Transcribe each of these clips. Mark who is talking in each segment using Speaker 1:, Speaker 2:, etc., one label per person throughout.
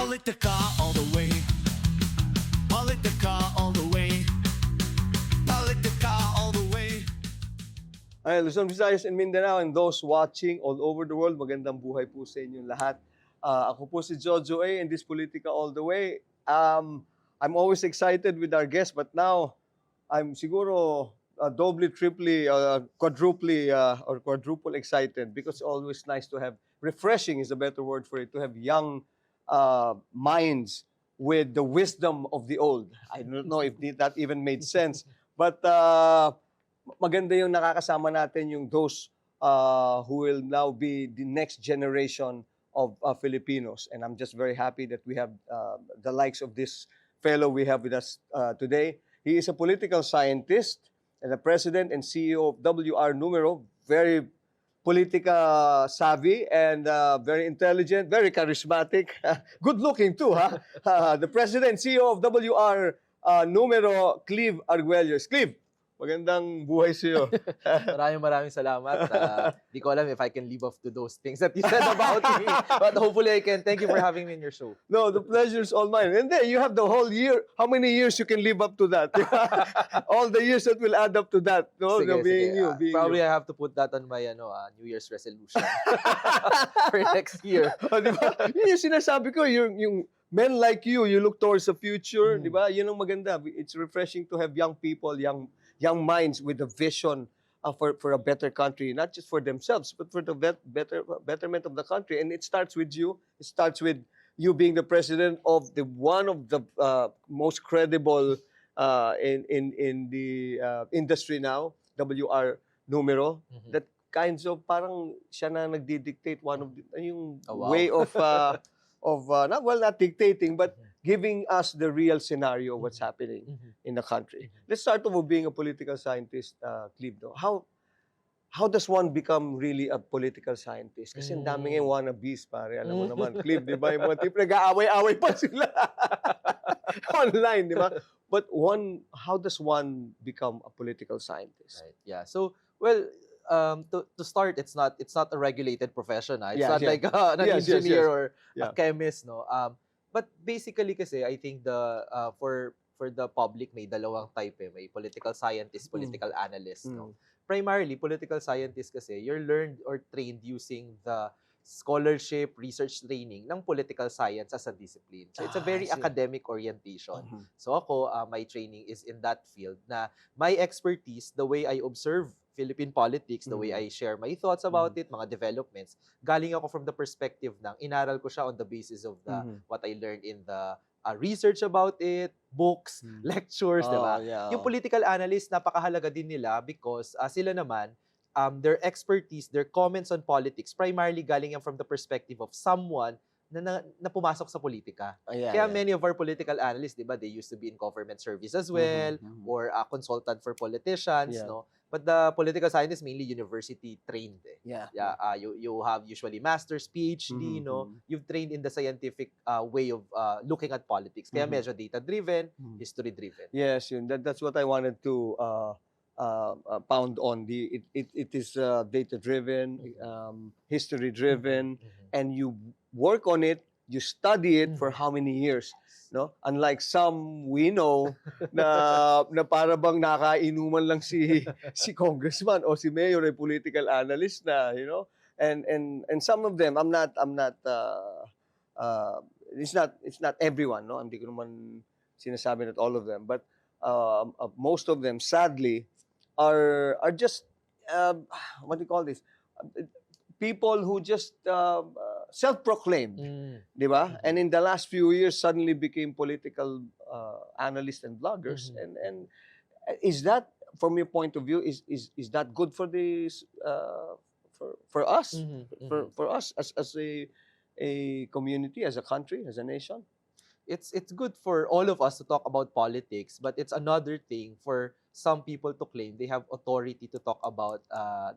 Speaker 1: Politica all the way. Politica all the way. Politica all the way.
Speaker 2: Ay, Luzon, Visayas, and Mindanao, and those watching all over the world, magandang buhay po sa inyong lahat. Ako po si Jojo A. and this Politica All the Way. I'm always excited with our guests, but now I'm siguro doubly, triply, quadruply, or quadruple excited because it's always nice to have, refreshing is a better word for it, to have young minds with the wisdom of the old. I don't know if that even made sense, but maganda yung nakakasama natin yung those who will now be the next generation of Filipinos. And I'm just very happy that we have the likes of this fellow we have with us today. He is a political scientist and the president and CEO of WR Numero, very politica savvy and very intelligent, very charismatic, good looking too, huh? The president and CEO of WR Numero, Clive Arguelles. Clive, magandang buhay sa iyo.
Speaker 3: Maraming salamat. Di ko alam if I can live up to those things that you said about me. But hopefully I can. Thank you for having me in your show.
Speaker 2: No, the pleasure is all mine. And then you have the whole year. How many years you can live up to that? All the years that will add up to that. No,
Speaker 3: Sige,
Speaker 2: being
Speaker 3: sige.
Speaker 2: you, being
Speaker 3: Probably
Speaker 2: you.
Speaker 3: I have to put that on my New Year's resolution for next year.
Speaker 2: Oh, di ba? Yun yung sinasabi ko, yung men like you look towards the future, di ba? Yun ang maganda. It's refreshing to have young people, young minds with a vision for a better country, not just for themselves, but for the betterment of the country. And it starts with you. It starts with you being the president of one of the most credible in the industry now, WR Numero.
Speaker 3: Mhm.
Speaker 2: That kinds of parang siya na nagdi-dictate one of yung
Speaker 3: Oh, wow.
Speaker 2: way of not dictating, but giving us the real scenario of what's happening in the country. Let's start off with being a political scientist, Clive. No? How does one become really a political scientist? Kasi ang dami ngayon wannabes, pare. Alam mo naman, Clive, di ba? Yung mga tip, nag-aaway-aaway pa sila online, di ba? But how does one become a political scientist?
Speaker 3: Right. Yeah. So, well, to start, it's not a regulated profession. It's
Speaker 2: Yes,
Speaker 3: not
Speaker 2: yeah.
Speaker 3: like an
Speaker 2: Yes, yes,
Speaker 3: engineer
Speaker 2: yes.
Speaker 3: or
Speaker 2: Yeah.
Speaker 3: a chemist, no. But basically, kasi I think for the public may dalawang type eh. May political scientist, political analyst, no. Primarily, political scientist kasi you're learned or trained using the scholarship, research training ng political science as a discipline. So it's a very
Speaker 2: I see.
Speaker 3: academic orientation.
Speaker 2: Mhm.
Speaker 3: So ako, my training is in that field na my expertise, the way I observe Philippine politics, the way I share my thoughts about it, mga developments, galing ako from the perspective ng inaral ko siya on the basis of the what I learned in the research about it, books, lectures,
Speaker 2: Oh,
Speaker 3: diba?
Speaker 2: yeah.
Speaker 3: Yung political analyst, napakahalaga din nila because sila naman, their expertise, their comments on politics, primarily galing yan from the perspective of someone na pumasok sa politika. Kaya many of our political analysts, di ba, they used to be in government service as well, or a consultant for politicians,
Speaker 2: Yeah.
Speaker 3: no? But the political scientists mainly university trained. Eh.
Speaker 2: Yeah.
Speaker 3: You have usually master's, PhD, no? You've trained in the scientific way of looking at politics. Kaya medyo data-driven, history-driven.
Speaker 2: Yes, yun. That's what I wanted to pound on. It is data-driven, history-driven, and you work on it, you study it for how many years, no? Unlike some we know na para bang nakainuman lang si congressman o si mayor ay political analyst na, you know? And some of them, it's not everyone, no? Hindi ko naman sinasabi that all of them, but most of them sadly are just what do you call this? People who just self-proclaimed, di ba? And in the last few years, suddenly became political analysts and bloggers. And is that, from your point of view, is that good for this for us, for us as a community, as a country, as a nation?
Speaker 3: It's good for all of us to talk about politics, but it's another thing for some people to claim they have authority to talk about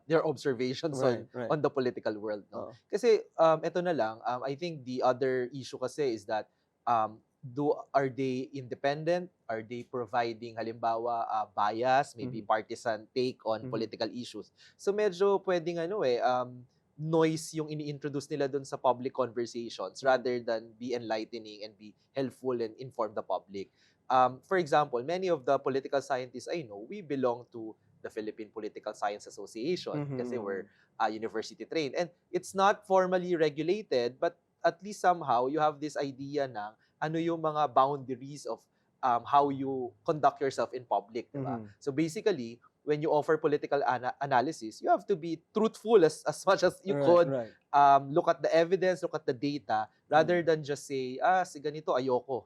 Speaker 3: their observations
Speaker 2: Right.
Speaker 3: on the political world. No?
Speaker 2: Oo.
Speaker 3: Kasi ito na lang, I think the other issue kasi is that are they independent? Are they providing halimbawa bias, maybe partisan take on political issues? So medyo pwedeng noise yung ini-introduce nila dun sa public conversations rather than be enlightening and be helpful and inform the public. For example, many of the political scientists I know, we belong to the Philippine Political Science Association kasi we're university trained. And it's not formally regulated, but at least somehow you have this idea na ano yung mga boundaries of how you conduct yourself in public, diba? So basically, when you offer political analysis, you have to be truthful as much as you could.
Speaker 2: Right.
Speaker 3: Look at the evidence, look at the data, rather than just say, si ganito ayoko.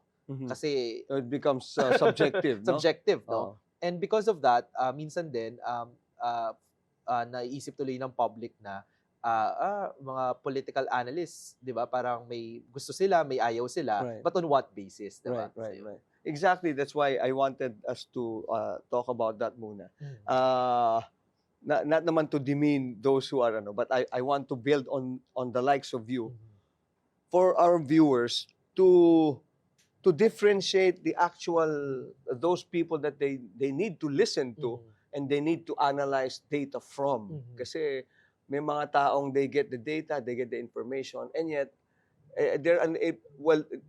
Speaker 3: Kasi
Speaker 2: So it becomes subjective, no?
Speaker 3: subjective,
Speaker 2: Oh.
Speaker 3: no? And because of that, minsan din, naiisip tuloy ng public na mga political analysts, di ba, parang may gusto sila, may ayaw sila,
Speaker 2: Right.
Speaker 3: but on what basis, di ba?
Speaker 2: Right.
Speaker 3: So,
Speaker 2: Exactly. That's why I wanted us to talk about that muna. Not naman to demean those who are but I want to build on the likes of you for our viewers to differentiate the actual those people that they need to listen to and they need to analyze data from. Kasi may mga taong they get the data, they get the information, and yet they're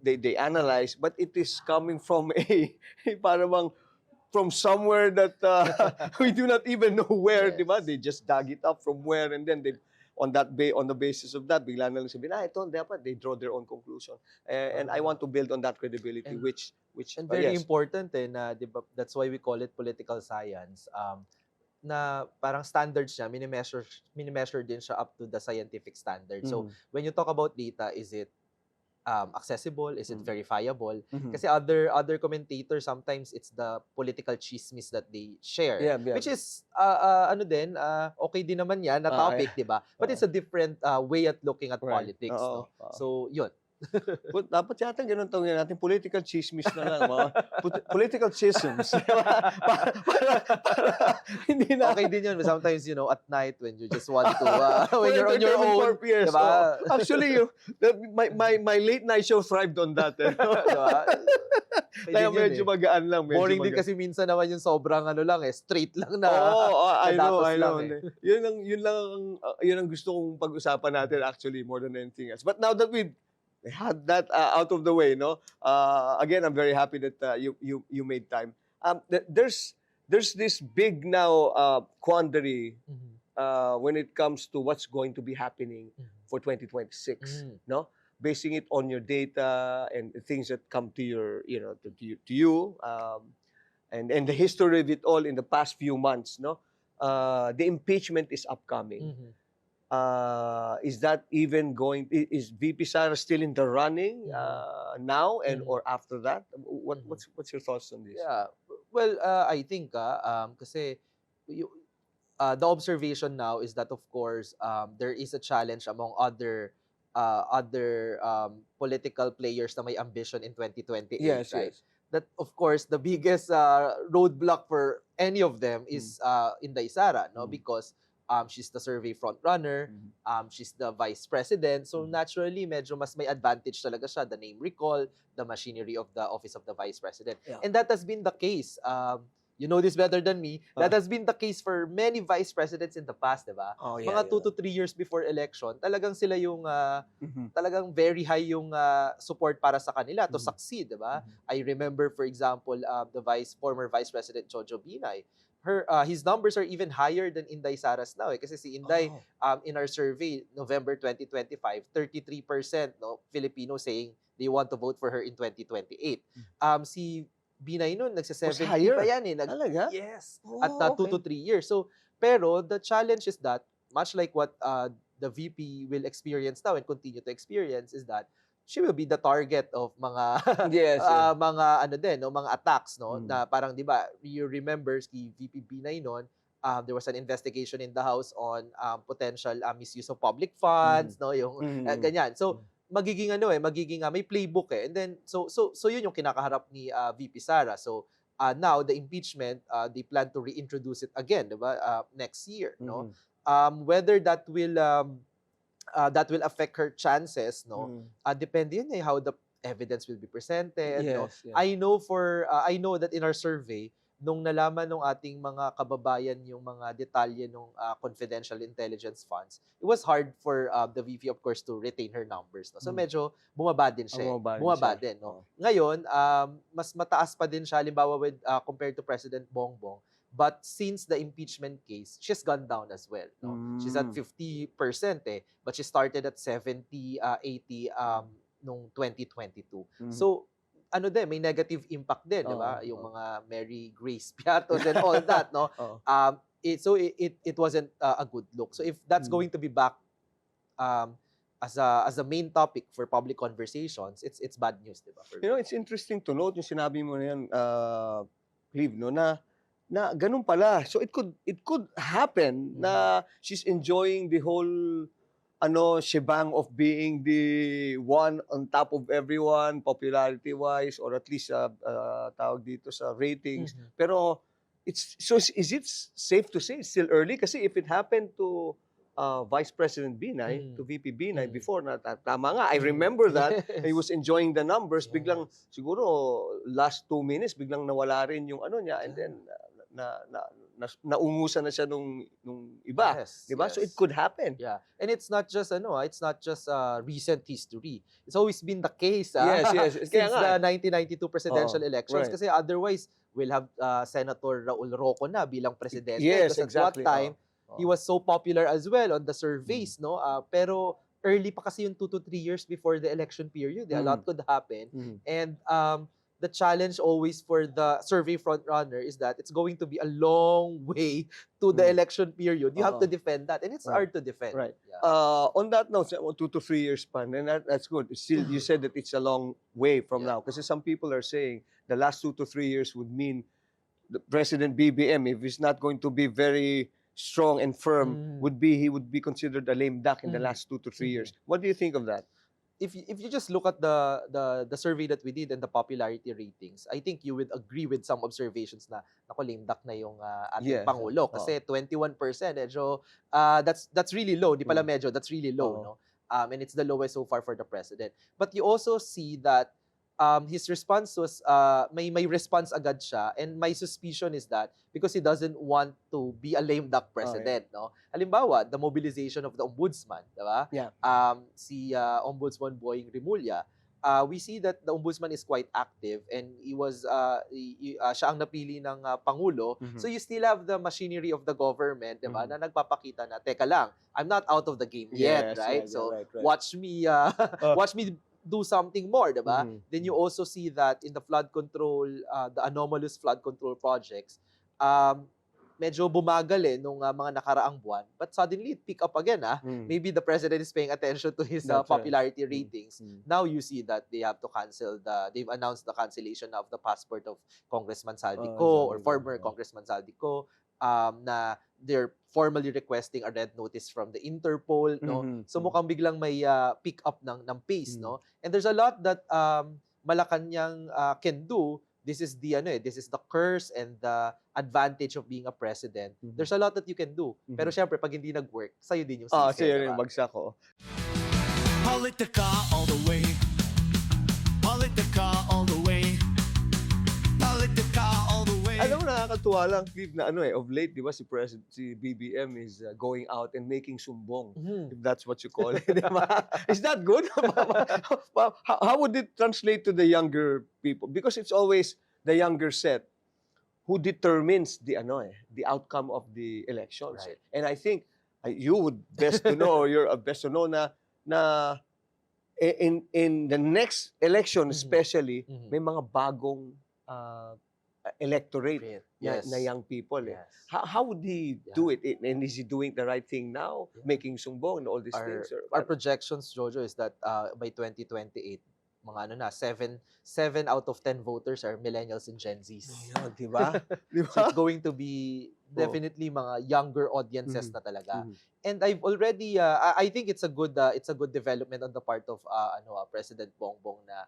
Speaker 2: they analyze, but it is coming from parang from somewhere that we do not even know where,
Speaker 3: Yes.
Speaker 2: di ba? They just dug it up from where, and then they on the basis of that, bigla na lang sabihin, ito dapat, they draw their own conclusion. And I want to build on that credibility,
Speaker 3: And-
Speaker 2: which
Speaker 3: And very
Speaker 2: yes.
Speaker 3: important na, di ba, that's why we call it political science. Na parang standards niya, mini-measure din siya up to the scientific standard. So, when you talk about data, is it accessible? Is it verifiable? Kasi other commentators, sometimes it's the political chismis that they share.
Speaker 2: Yeah.
Speaker 3: Which is, okay din naman yan na topic, di ba? But it's a different way at looking at
Speaker 2: Right.
Speaker 3: politics.
Speaker 2: Oo.
Speaker 3: No? So, yun.
Speaker 2: But dapat yata ganun tawagin natin, political chismis na lang, mga political chisms. para hindi na
Speaker 3: Okay din yun. Sometimes, at night when you just want to, when
Speaker 2: For
Speaker 3: you're on your
Speaker 2: entertainment
Speaker 3: own,
Speaker 2: purposes,
Speaker 3: diba?
Speaker 2: oh. Actually, my late night show thrived on that.
Speaker 3: Diba? Pwede
Speaker 2: Kaya
Speaker 3: yun
Speaker 2: medyo magaan lang. Medyo
Speaker 3: Boring din
Speaker 2: magaan.
Speaker 3: kasi minsan naman yung sobrang straight lang na.
Speaker 2: I know.
Speaker 3: datos lang
Speaker 2: Yun ang gusto kong pag-usapan natin actually more than anything else. But now that we've had that out of the way, no? Again, I'm very happy that you made time. There's this big now quandary when it comes to what's going to be happening for 2026, no? Basing it on your data and things that come to your, to you, and the history of it all in the past few months, no? The impeachment is upcoming. Is that even is VP Sara still in the running now and or after that? What's your thoughts on this?
Speaker 3: Yeah. Well, I think kasi the observation now is that of course there is a challenge among other political players na may ambition in 2028,
Speaker 2: Yes,
Speaker 3: right?
Speaker 2: yes.
Speaker 3: That of course the biggest roadblock for any of them is Inday Sara, no? Because she's the survey front runner, she's the vice president, so naturally medyo mas may advantage talaga siya, the name recall, the machinery of the office of the vice president.
Speaker 2: Yeah.
Speaker 3: And that has been the case. You know this better than me. That has been the case for many vice presidents in the past, diba?
Speaker 2: Oh,
Speaker 3: Mga 2 to 3 years before election, talagang sila yung talagang very high yung support para sa kanila to succeed, diba? I remember, for example, the former vice president Jojo Binay. His numbers are even higher than Inday Sara's now. Kasi si Inday, in our survey, November 2025, 33% Filipino saying they want to vote for her in 2028. Si Binay nun, nagsa-70
Speaker 2: higher?
Speaker 3: pa yan eh.
Speaker 2: Talaga?
Speaker 3: Yes.
Speaker 2: Oh,
Speaker 3: At 2 to 3 years. So, pero the challenge is that, much like what the VP will experience now and continue to experience, is that she will be the target of mga
Speaker 2: Yes.
Speaker 3: mga attacks, no? Na parang 'di ba, you remember si VP Binay noon, there was an investigation in the house on potential misuse of public funds, no, yung ganyan. So magiging may playbook eh. And then so yun yung kinakaharap ni VP Sara. So now the impeachment, they plan to reintroduce it again, 'di ba? Next year, no? Whether that will affect her chances, no? Depende yun how the evidence will be presented. No?
Speaker 2: Yes, yes.
Speaker 3: I know that in our survey, nung nalaman ng ating mga kababayan yung mga detalye ng confidential intelligence funds, it was hard for the VP, of course, to retain her numbers. No? So medyo bumaba din siya. Bumaba din. No? Ngayon, mas mataas pa din siya, halimbawa with, compared to President Bongbong. But since the impeachment case, she's gone down as well. No? She's at 50% but she started at 70, 80 nung 2022. So, ano din, may negative impact din, di ba? Yung mga Mary Grace Piatos and all that, no? It wasn't a good look. So if that's going to be back as a main topic for public conversations, it's bad news, di ba?
Speaker 2: You know, it's interesting to note yung sinabi mo na yan, Clive, no, na ganun pala. So it could happen na she's enjoying the whole shebang of being the one on top of everyone, popularity-wise, or at least tawag dito sa ratings. Pero, is it safe to say, it's still early? Kasi if it happened to Vice President Binay, to VP Binay before, tama nga, I remember that, he was enjoying the numbers, biglang, siguro, last 2 minutes, biglang nawala rin yung niya, and then, naungusan na siya nung iba,
Speaker 3: Yes,
Speaker 2: di ba?
Speaker 3: yes.
Speaker 2: So it could happen.
Speaker 3: Yeah. And it's not just recent history. It's always been the case
Speaker 2: Yes.
Speaker 3: since
Speaker 2: Kaya nga.
Speaker 3: the 1992 presidential elections.
Speaker 2: right.
Speaker 3: Kasi otherwise, we'll have Senator Raul Roco na bilang presidente.
Speaker 2: Yes,
Speaker 3: Because
Speaker 2: exactly.
Speaker 3: at that time, he was so popular as well on the surveys, no? Pero early pa kasi yung 2 to 3 years before the election period. A lot could happen. And the challenge always for the survey frontrunner is that it's going to be a long way to the election period. You have to defend that, and it's hard to defend.
Speaker 2: Right.
Speaker 3: Yeah.
Speaker 2: On that note, 2 to 3 years pa, and that's good. Still, you said that it's a long way from now. Kasi some people are saying the last 2 to 3 years would mean the President BBM, if he's not going to be very strong and firm, he would be considered a lame duck in the last 2 to 3 years. What do you think of that?
Speaker 3: If you just look at the survey that we did and the popularity ratings, I think you would agree with some observations na lame duck na yung ating Pangulo. Kasi 21%, medyo, that's really low. Di pala medyo, that's really low. No? And it's the lowest so far for the president. But you also see that his response was, may response agad siya, and my suspicion is that because he doesn't want to be a lame duck president, no? Halimbawa, the mobilization of the ombudsman, diba?
Speaker 2: Yeah.
Speaker 3: Si Ombudsman Boying Rimulya, we see that the ombudsman is quite active, and he was siya ang napili ng Pangulo. So you still have the machinery of the government, diba? Na nagpapakita na, teka lang, I'm not out of the game yet, right? So
Speaker 2: right.
Speaker 3: watch me do something more, diba? Then you also see that in the flood control, the anomalous flood control projects, medyo bumagal nung mga nakaraang buwan, but suddenly it pick up again. Maybe the president is paying attention to his popularity ratings. Now you see that they've announced the cancellation of the passport of Congressman Saldico or former Congressman Saldico, na they're formally requesting a red notice from the Interpol, no? So mukhang biglang may pick up ng pace, no? And there's a lot that Malacanang can do. This is the curse and the advantage of being a president. There's a lot that you can do. Pero syempre, pag hindi nag-work, sa'yo din yung sisi.
Speaker 2: Sa'yo rin yung bagsak ko.
Speaker 1: Politica all the way. Politica all the way. Politica all the way.
Speaker 2: Alam mo, nakakatuwa lang, Clive, na of late, di ba, si BBM is going out and making sumbong, if that's what you call it. Di ba? Is that good? How would it translate to the younger people? Because it's always the younger set who determines the outcome of the elections.
Speaker 3: Right.
Speaker 2: And I think you would best to know, you're best to know na in the next election especially, may mga bagong electorate na young people.
Speaker 3: Yes.
Speaker 2: How would he do it? And is he doing the right thing now? Making sumbong and all these things?
Speaker 3: Our projections, Jojo, is that by 2028, mga 7 out of 10 voters are millennials and Gen Zs.
Speaker 2: Ayun, di ba?
Speaker 3: So it's going to be definitely mga younger audiences na talaga. And I've already I think it's a good development on the part of President Bongbong na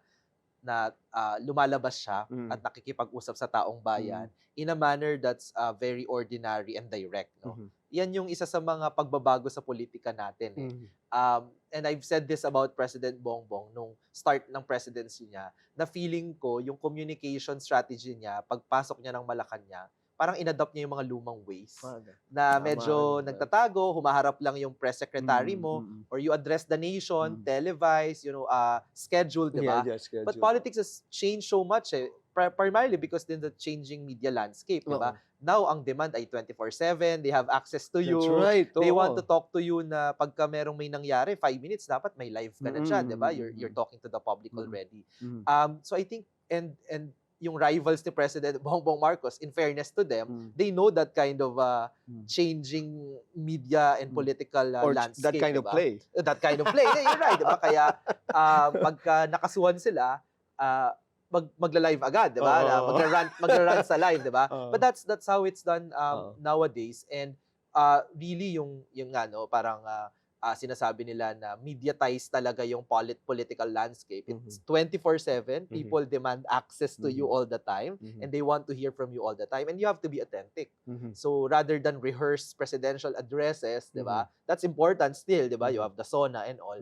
Speaker 3: lumalabas siya
Speaker 2: Mm.
Speaker 3: at nakikipag-usap sa taong bayan in a manner that's very ordinary and direct, no?
Speaker 2: Mhm.
Speaker 3: Yan yung isa sa mga pagbabago sa politika natin, eh.
Speaker 2: Mhm.
Speaker 3: And I've said this about President Bongbong nung start ng presidency niya, na feeling ko yung communication strategy niya, pagpasok niya ng Malacanang, parang inadopt niya yung mga lumang ways na
Speaker 2: Tama
Speaker 3: medyo
Speaker 2: rin.
Speaker 3: nagtatago, humaharap lang yung press secretary
Speaker 2: Mm,
Speaker 3: mo,
Speaker 2: mm.
Speaker 3: or you address the nation,
Speaker 2: Mm.
Speaker 3: televised, scheduled, di ba?
Speaker 2: Schedule.
Speaker 3: But politics has changed so much, eh. Primarily because din the changing media landscape, di ba?
Speaker 2: Oo.
Speaker 3: Now, ang demand ay 24/7, they have access to you.
Speaker 2: That's right.
Speaker 3: They want
Speaker 2: oo.
Speaker 3: to talk to you na pagka merong may nangyari, 5 minutes, dapat may live ka na dyan, di ba? You're talking to the public
Speaker 2: Mm.
Speaker 3: already.
Speaker 2: Mm.
Speaker 3: So I think, and yung rivals ni President Bongbong Marcos, in fairness to them,
Speaker 2: Mm.
Speaker 3: they know that kind of
Speaker 2: Mm.
Speaker 3: changing media and political
Speaker 2: Or
Speaker 3: landscape.
Speaker 2: that kind of
Speaker 3: diba?
Speaker 2: play.
Speaker 3: That kind of play. Yeah, you're right, diba? Kaya pagka nakasuhan sila, magla-live agad, diba?
Speaker 2: Oo.
Speaker 3: Magra-rant sa live, diba?
Speaker 2: Oo.
Speaker 3: But that's how it's done
Speaker 2: Oo.
Speaker 3: nowadays. And really yung nga, no, parang sinasabi nila na mediatize talaga yung political landscape. It's 24/7. People demand access to you all the time, and they want to hear from you all the time, and you have to be authentic. So rather than rehearse presidential addresses, di ba? That's important still, di ba? You have the SONA and all.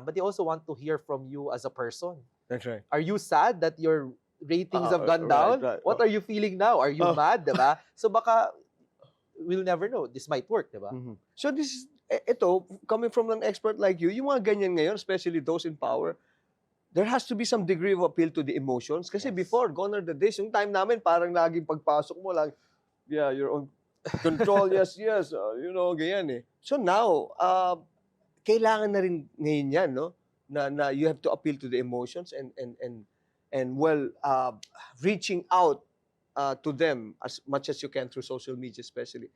Speaker 3: But they also want to hear from you as a person.
Speaker 2: That's right.
Speaker 3: Are you sad that your ratings have gone
Speaker 2: right,
Speaker 3: down?
Speaker 2: right.
Speaker 3: What are you feeling now? Are you mad, di ba? So baka we'll never know. This might work, di ba?
Speaker 2: So this is, ito, coming from an expert like you, yung mga ganyan ngayon, especially those in power, there has to be some degree of appeal to the emotions. Kasi
Speaker 3: Yes.
Speaker 2: before, gone are the days, yung time namin, parang laging pagpasok mo lang, yeah, you're on control, yes, ganyan eh. So now, kailangan na rin ngayon yan, no? Na you have to appeal to the emotions and reaching out to them as much as you can through social media, especially.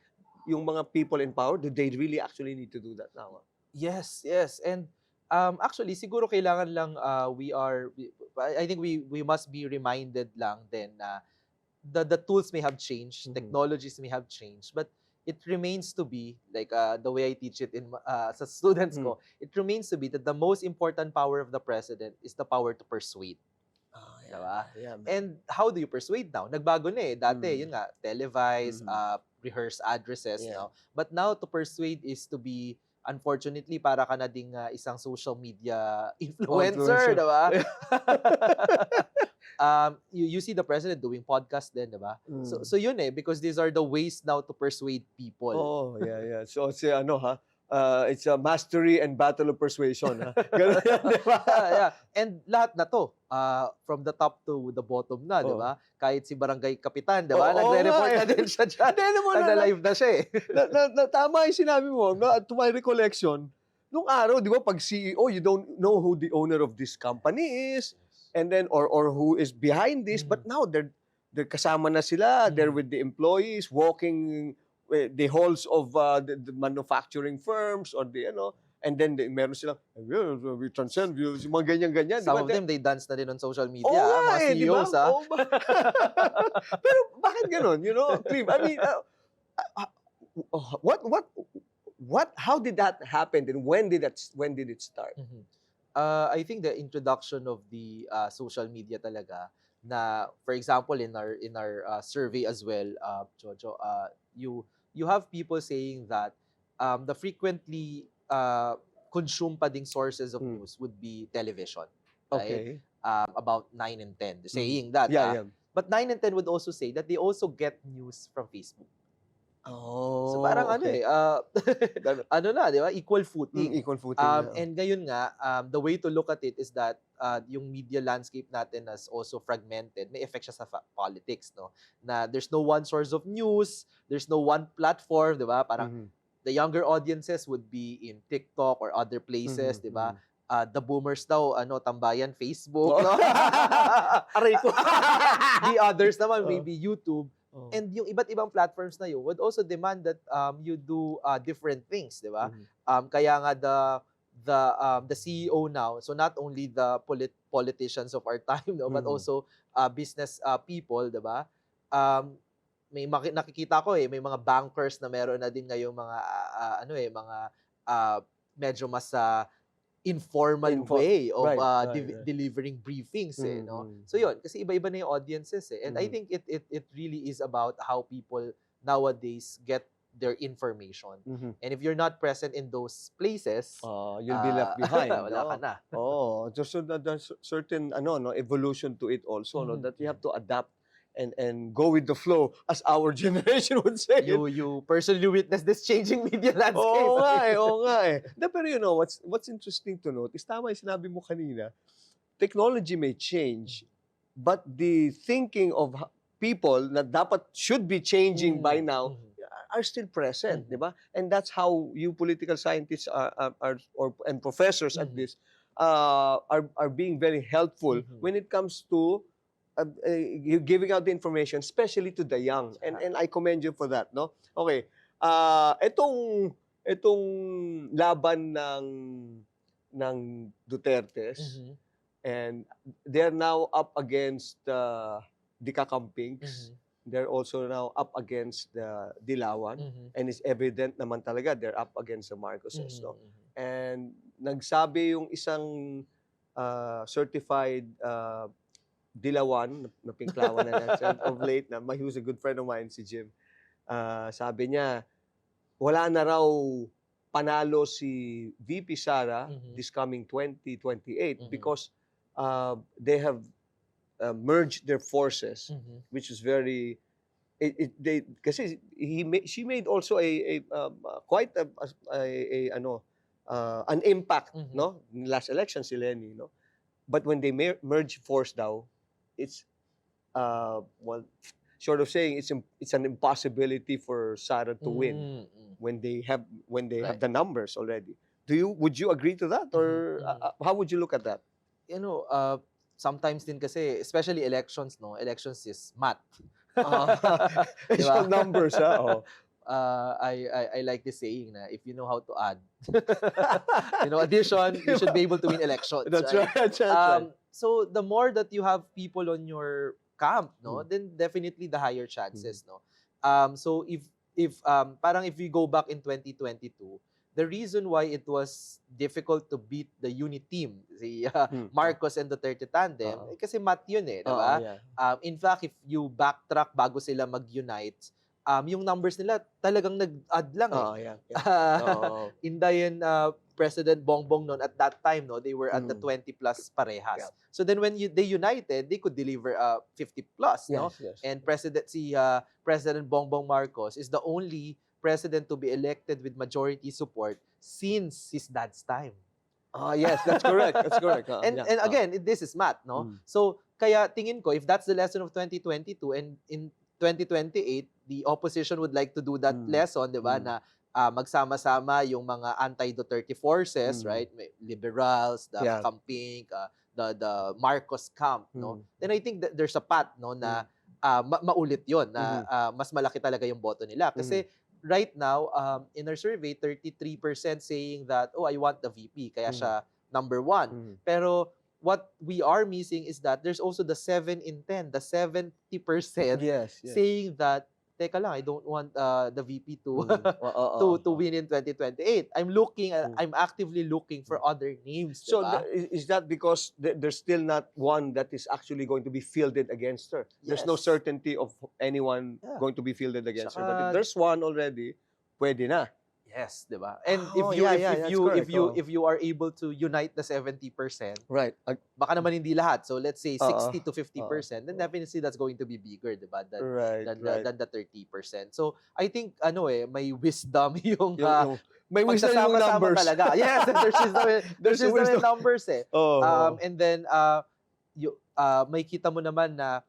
Speaker 2: Yung mga people in power, do they really actually need to do that now?
Speaker 3: Yes. And actually siguro kailangan lang I think we must be reminded lang din na the tools may have changed, technologies may have changed, but it remains to be like the way I teach it in sa students ko, it remains to be that the most important power of the president is the power to persuade. Diba?
Speaker 2: Yeah,
Speaker 3: And how do you persuade now? Nagbago na eh. Dati, yun nga, televised, rehearsed addresses,
Speaker 2: Yeah.
Speaker 3: no? But now, to persuade is to be, unfortunately, para ka na ding isang social media influencer, diba? You see the president doing podcast din, diba? So yun eh, because these are the ways now to persuade people.
Speaker 2: Oh, yeah. So, it's a mastery and battle of persuasion. Ha? Ganun yan, di ba?
Speaker 3: Yeah. And lahat na to, from the top to the bottom na, di ba? Kahit si Barangay Kapitan, di ba?
Speaker 2: Oo,
Speaker 3: Nagre-report
Speaker 2: nga
Speaker 3: na din siya dyan.
Speaker 2: Hindi, alam mo,
Speaker 3: Nagla-live na siya eh.
Speaker 2: tama yung sinabi mo. To my recollection, nung araw, di ba, pag CEO, you don't know who the owner of this company is, and then, or who is behind this, but now, they're kasama na sila, they're with the employees, walking the halls of the manufacturing firms, or and then meron silang, we transcend views, yung mga ganyan-ganyan.
Speaker 3: Some of them, they dance na din on social media.
Speaker 2: Oo nga
Speaker 3: mga CEOs,
Speaker 2: diba? Pero bakit ganun? Cliff, I mean, how did that happen? And when did it start?
Speaker 3: I think the introduction of the social media talaga, na for example in our survey as well, Jojo, you have people saying that the frequently consumed pa ding sources of news would be television, right?
Speaker 2: Okay.
Speaker 3: About 9 and 10 saying that.
Speaker 2: Yeah.
Speaker 3: But 9 and 10 would also say that they also get news from Facebook.
Speaker 2: Oh,
Speaker 3: So parang
Speaker 2: okay.
Speaker 3: di ba? Equal footing.
Speaker 2: Equal footing. Yeah.
Speaker 3: And ngayon nga, the way to look at it is that yung media landscape natin has also fragmented. May effect siya sa politics, no? Na there's no one source of news, there's no one platform, di ba? Parang the younger audiences would be in TikTok or other places, di ba? The boomers daw, tambayan, Facebook, no?
Speaker 2: Aray ko.
Speaker 3: The others naman, maybe YouTube. And yung iba't ibang platforms na yun would also demand that you do different things, di ba? Kaya nga the CEO now, so not only the politicians of our time, no, but also business people, di ba? May nakikita ko may mga bankers na meron na din ngayong mga medyo mas informal
Speaker 2: Info-
Speaker 3: way of
Speaker 2: right, right.
Speaker 3: delivering briefings no.
Speaker 2: Mm.
Speaker 3: So yun, kasi iba-iba na yung audiences and I
Speaker 2: Mhm.
Speaker 3: think it really is about how people nowadays get their information.
Speaker 2: Mhm.
Speaker 3: And if you're not present in those places,
Speaker 2: You'll be left behind.
Speaker 3: wala ka na.
Speaker 2: There's certain evolution to it also,
Speaker 3: Mhm,
Speaker 2: that you have to adapt and go with the flow, as our generation would say.
Speaker 3: You personally witness this changing media landscape.
Speaker 2: Oo nga eh, oo nga eh. Pero what's interesting to note is tama yung sinabi mo kanina, technology may change, but the thinking of people na dapat should be changing by now are still present, di ba? And that's how you political scientists and professors at this are being very helpful when it comes to giving out the information, especially to the young. And I commend you for that, no? Okay. Itong laban ng Dutertes, and they're now up against the Kakampings. They're also now up against the Dilawan. And it's evident naman talaga they're up against the Marcoses, no? And nagsabi yung isang certified Dilawan, na pinklawan na natin of late, he was a good friend of mine, si Jim. Sabi niya, wala na raw panalo si VP Sara this coming 2028 because they have merged their forces, which is very kasi she made also quite an impact, no, in last election si Lenny, no, but when they merge force daw, it's well, short of saying it's an impossibility for Sara to win when they have
Speaker 3: Right.
Speaker 2: the numbers already. Would you agree to that, or how would you look at that?
Speaker 3: Sometimes din kasi, especially elections, no? Elections is math.
Speaker 2: It's all numbers, ha? Oh.
Speaker 3: I like this saying na if you know how to add, addition, you should be able to win elections.
Speaker 2: That's right. That's right.
Speaker 3: So the more that you have people on your camp, no, then definitely the higher chances, no. So if parang if we go back in 2022, the reason why it was difficult to beat the unit team, si Marcos and Duterte tandem, kasi math yun eh, diba?
Speaker 2: Yeah.
Speaker 3: In fact, if you backtrack bago sila mag-unite, yung numbers nila talagang nag-add lang eh. Indayan President Bongbong noon at that time, no, they were at the 20 plus parehas.
Speaker 2: Yeah.
Speaker 3: So then when they united, they could deliver 50 plus, no?
Speaker 2: Yes.
Speaker 3: And President Bongbong Marcos is the only president to be elected with majority support since his dad's time.
Speaker 2: Yes, that's correct. That's correct.
Speaker 3: And again, this is math, no? So kaya tingin ko, if that's the lesson of 2022 and in 2028, the opposition would like to do that lesson, di ba, na magsama-sama yung mga anti-Duterte forces, right? May liberals, the camping, the Marcos camp, no? Then I think that there's a path, no, na maulit yon na mas malaki talaga yung boto nila. Kasi right now, in our survey, 33% saying that, I want the VP, kaya siya number 1. Pero what we are missing is that there's also the 7 in 10, the 70% saying that, teka lang, I don't want the VP to to win in 2028. I'm actively looking for other names.
Speaker 2: So
Speaker 3: diba?
Speaker 2: is that because there's still not one that is actually going to be fielded against her? There's no
Speaker 3: Yes.
Speaker 2: certainty of anyone going to be fielded against her. But if there's one already, pwede na.
Speaker 3: Yes, diba? And if you are able to unite the 70%,
Speaker 2: Right.
Speaker 3: baka naman hindi lahat. So let's say 60 to 50%, then definitely that's going to be bigger, diba? Than the 30%. So I think may wisdom yung
Speaker 2: may wisdom yung
Speaker 3: pagsasama-sama
Speaker 2: numbers.
Speaker 3: talaga. Yes, there's wisdom in numbers eh. And then may kita mo naman na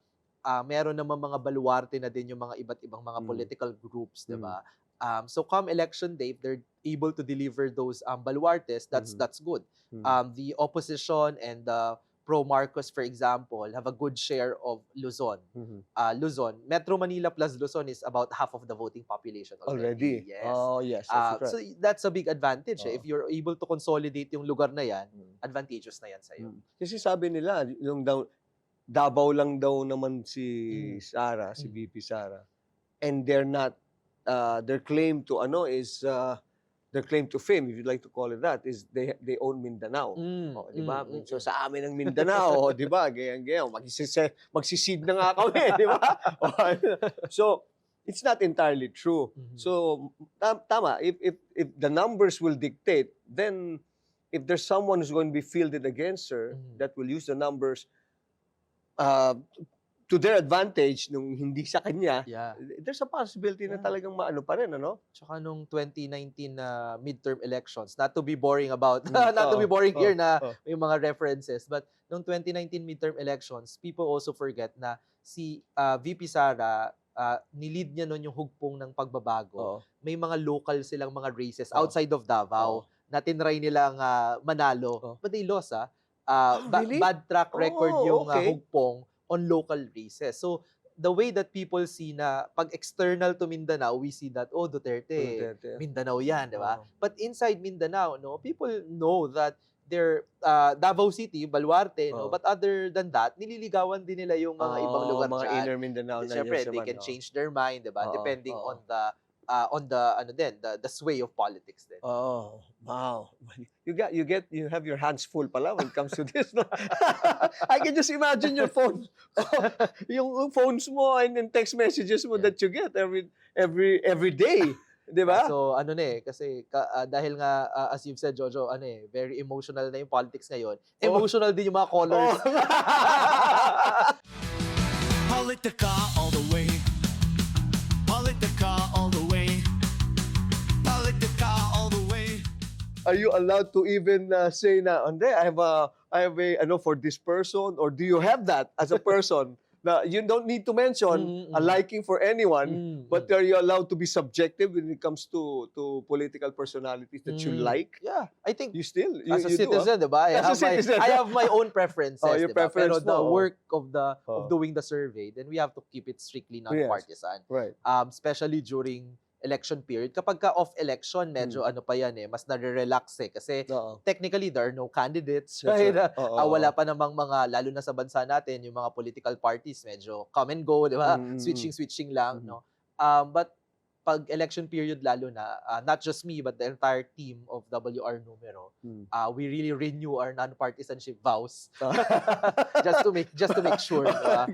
Speaker 3: meron naman mga baluarte na din yung mga iba't ibang mga political groups, diba? So come election day, if they're able to deliver those baluartes, that's good. The opposition and the pro-Marcos, for example, have a good share of Luzon. Luzon, Metro Manila plus Luzon is about half of the voting population already. Yes.
Speaker 2: Oh, yes.
Speaker 3: So that's a big advantage. If you're able to consolidate yung lugar na yan, advantageous na yan sa'yo.
Speaker 2: Kasi sabi nila, yung Davao lang daw naman si Sara, si VP Sara. And they're not their claim to is their claim to fame, if you'd like to call it that, is they own Mindanao. Oh, di ba? So sa amin ang Mindanao, di ba? Ganyan. Magsisid na nga kami, di ba? So, it's not entirely true. So, tama, if the numbers will dictate, then if there's someone who's going to be fielded against her that will use the numbers to their advantage nung hindi sa kanya,
Speaker 3: Yeah.
Speaker 2: there's a possibility na
Speaker 3: Yeah.
Speaker 2: talagang maano pa rin, ano?
Speaker 3: Tsaka nung 2019 na midterm elections, not to be boring about,
Speaker 2: Mm,
Speaker 3: not to be
Speaker 2: oo,
Speaker 3: boring here na
Speaker 2: oo.
Speaker 3: may mga references, but nung 2019 midterm elections, people also forget na si VP Sara, nilid niya noon yung hugpong ng pagbabago.
Speaker 2: Oo.
Speaker 3: May mga local silang mga races
Speaker 2: Oo.
Speaker 3: outside of Davao na tinry nilang manalo,
Speaker 2: Oo.
Speaker 3: but they lost.
Speaker 2: Really?
Speaker 3: Bad track record
Speaker 2: Oh,
Speaker 3: yung
Speaker 2: okay.
Speaker 3: hugpong on local races. So, the way that people see na pag external to Mindanao, we see that, oh, Duterte, Mindanao yan, di ba?
Speaker 2: Oo.
Speaker 3: But inside Mindanao, no, people know that they're Davao City, Baluarte, no?
Speaker 2: Oo.
Speaker 3: But other than that, nililigawan din nila yung mga ibang lugar
Speaker 2: mga
Speaker 3: dyan.
Speaker 2: inner Mindanao na
Speaker 3: Siyempre,
Speaker 2: dyan sa
Speaker 3: they can
Speaker 2: Manao.
Speaker 3: change their mind, di ba?
Speaker 2: Oo,
Speaker 3: Depending
Speaker 2: oo.
Speaker 3: on the ano din, the sway of politics din.
Speaker 2: Oh, wow. You have your hands full pala when it comes to this. No? I can just imagine your phone. Yung phones mo and text messages mo
Speaker 3: Yeah.
Speaker 2: that you get every day. Di ba?
Speaker 3: So ano na kasi dahil nga as you've said Jojo, very emotional na yung politics ngayon. Emotional din yung mga callers.
Speaker 1: Politica all the way. Politica all the way. Politica all the way.
Speaker 2: Are you allowed to even say na, "Ande, I have a for this person," or do you have that as a person? Na you don't need to mention a liking for anyone, but are you allowed to be subjective when it comes to political personalities that you like?
Speaker 3: Yeah, I think
Speaker 2: You still
Speaker 3: as a
Speaker 2: you do,
Speaker 3: citizen, diba?
Speaker 2: As a citizen.
Speaker 3: I have my own preferences,
Speaker 2: Oh, your
Speaker 3: diba? Pero
Speaker 2: preference
Speaker 3: the
Speaker 2: mo, oh.
Speaker 3: work of
Speaker 2: Oh.
Speaker 3: doing the survey, then we have to keep it strictly non-partisan.
Speaker 2: right?
Speaker 3: Especially during election period. Kapag ka off election, medyo ano pa yan mas nare-relax kasi
Speaker 2: Oo.
Speaker 3: technically there are no candidates,
Speaker 2: That's
Speaker 3: right?
Speaker 2: right. Oo,
Speaker 3: Wala pa namang mga, lalo na sa bansa natin, yung mga political parties medyo come and go, di ba? Switching lang, no? But pag election period lalo na, not just me but the entire team of WR Numero, we really renew our non-partisanship vows just to make sure, diba?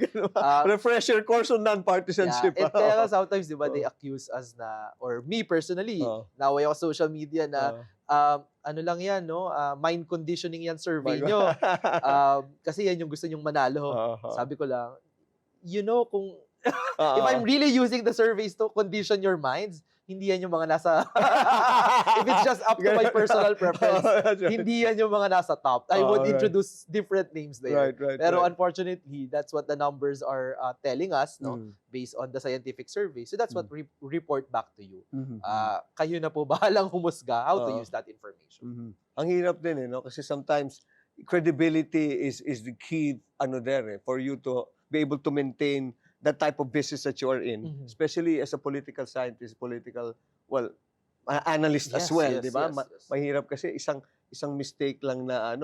Speaker 2: Refresher course on non-partisanship.
Speaker 3: And kaya sometimes, di ba, they accuse us na, or me personally, naway ako social media na, ano lang yan, no? Mind conditioning yan survey nyo. Kasi yan yung gusto nyong manalo. Sabi ko lang, kung if I'm really using the surveys to condition your minds, hindi yan yung mga nasa if it's just up to my personal preference, hindi yan yung mga nasa top. I would introduce different names there.
Speaker 2: Right.
Speaker 3: Pero unfortunately, that's what the numbers are telling us, no? Based on the scientific survey. So that's what we report back to you. Kayo na po bahalang humusga how to use that information.
Speaker 2: Ang hirap din no? Kasi sometimes credibility is the key for you to be able to maintain that type of business that you are in, especially as a political scientist, analyst as well, di ba?
Speaker 3: Yes.
Speaker 2: Mahirap kasi isang mistake lang na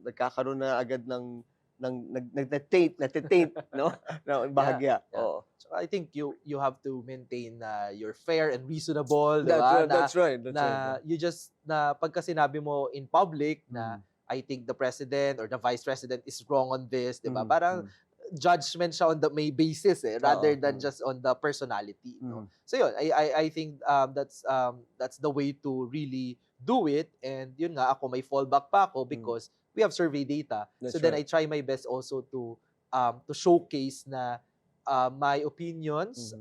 Speaker 2: nagkakaroon na agad ng nagtaint, no? Na bahagya.
Speaker 3: Yeah.
Speaker 2: Oo.
Speaker 3: So I think you have to maintain you're fair and reasonable, di ba?
Speaker 2: That's right.
Speaker 3: You just pagka sinabi mo in public na I think the president or the vice president is wrong on this, di ba? Parang judgment siya on the may basis rather than just on the personality, no? So yun, I think that's the way to really do it, and yun nga, ako may fallback pa ako because we have survey data.
Speaker 2: That's
Speaker 3: so then
Speaker 2: right.
Speaker 3: I try my best also to showcase na my opinions,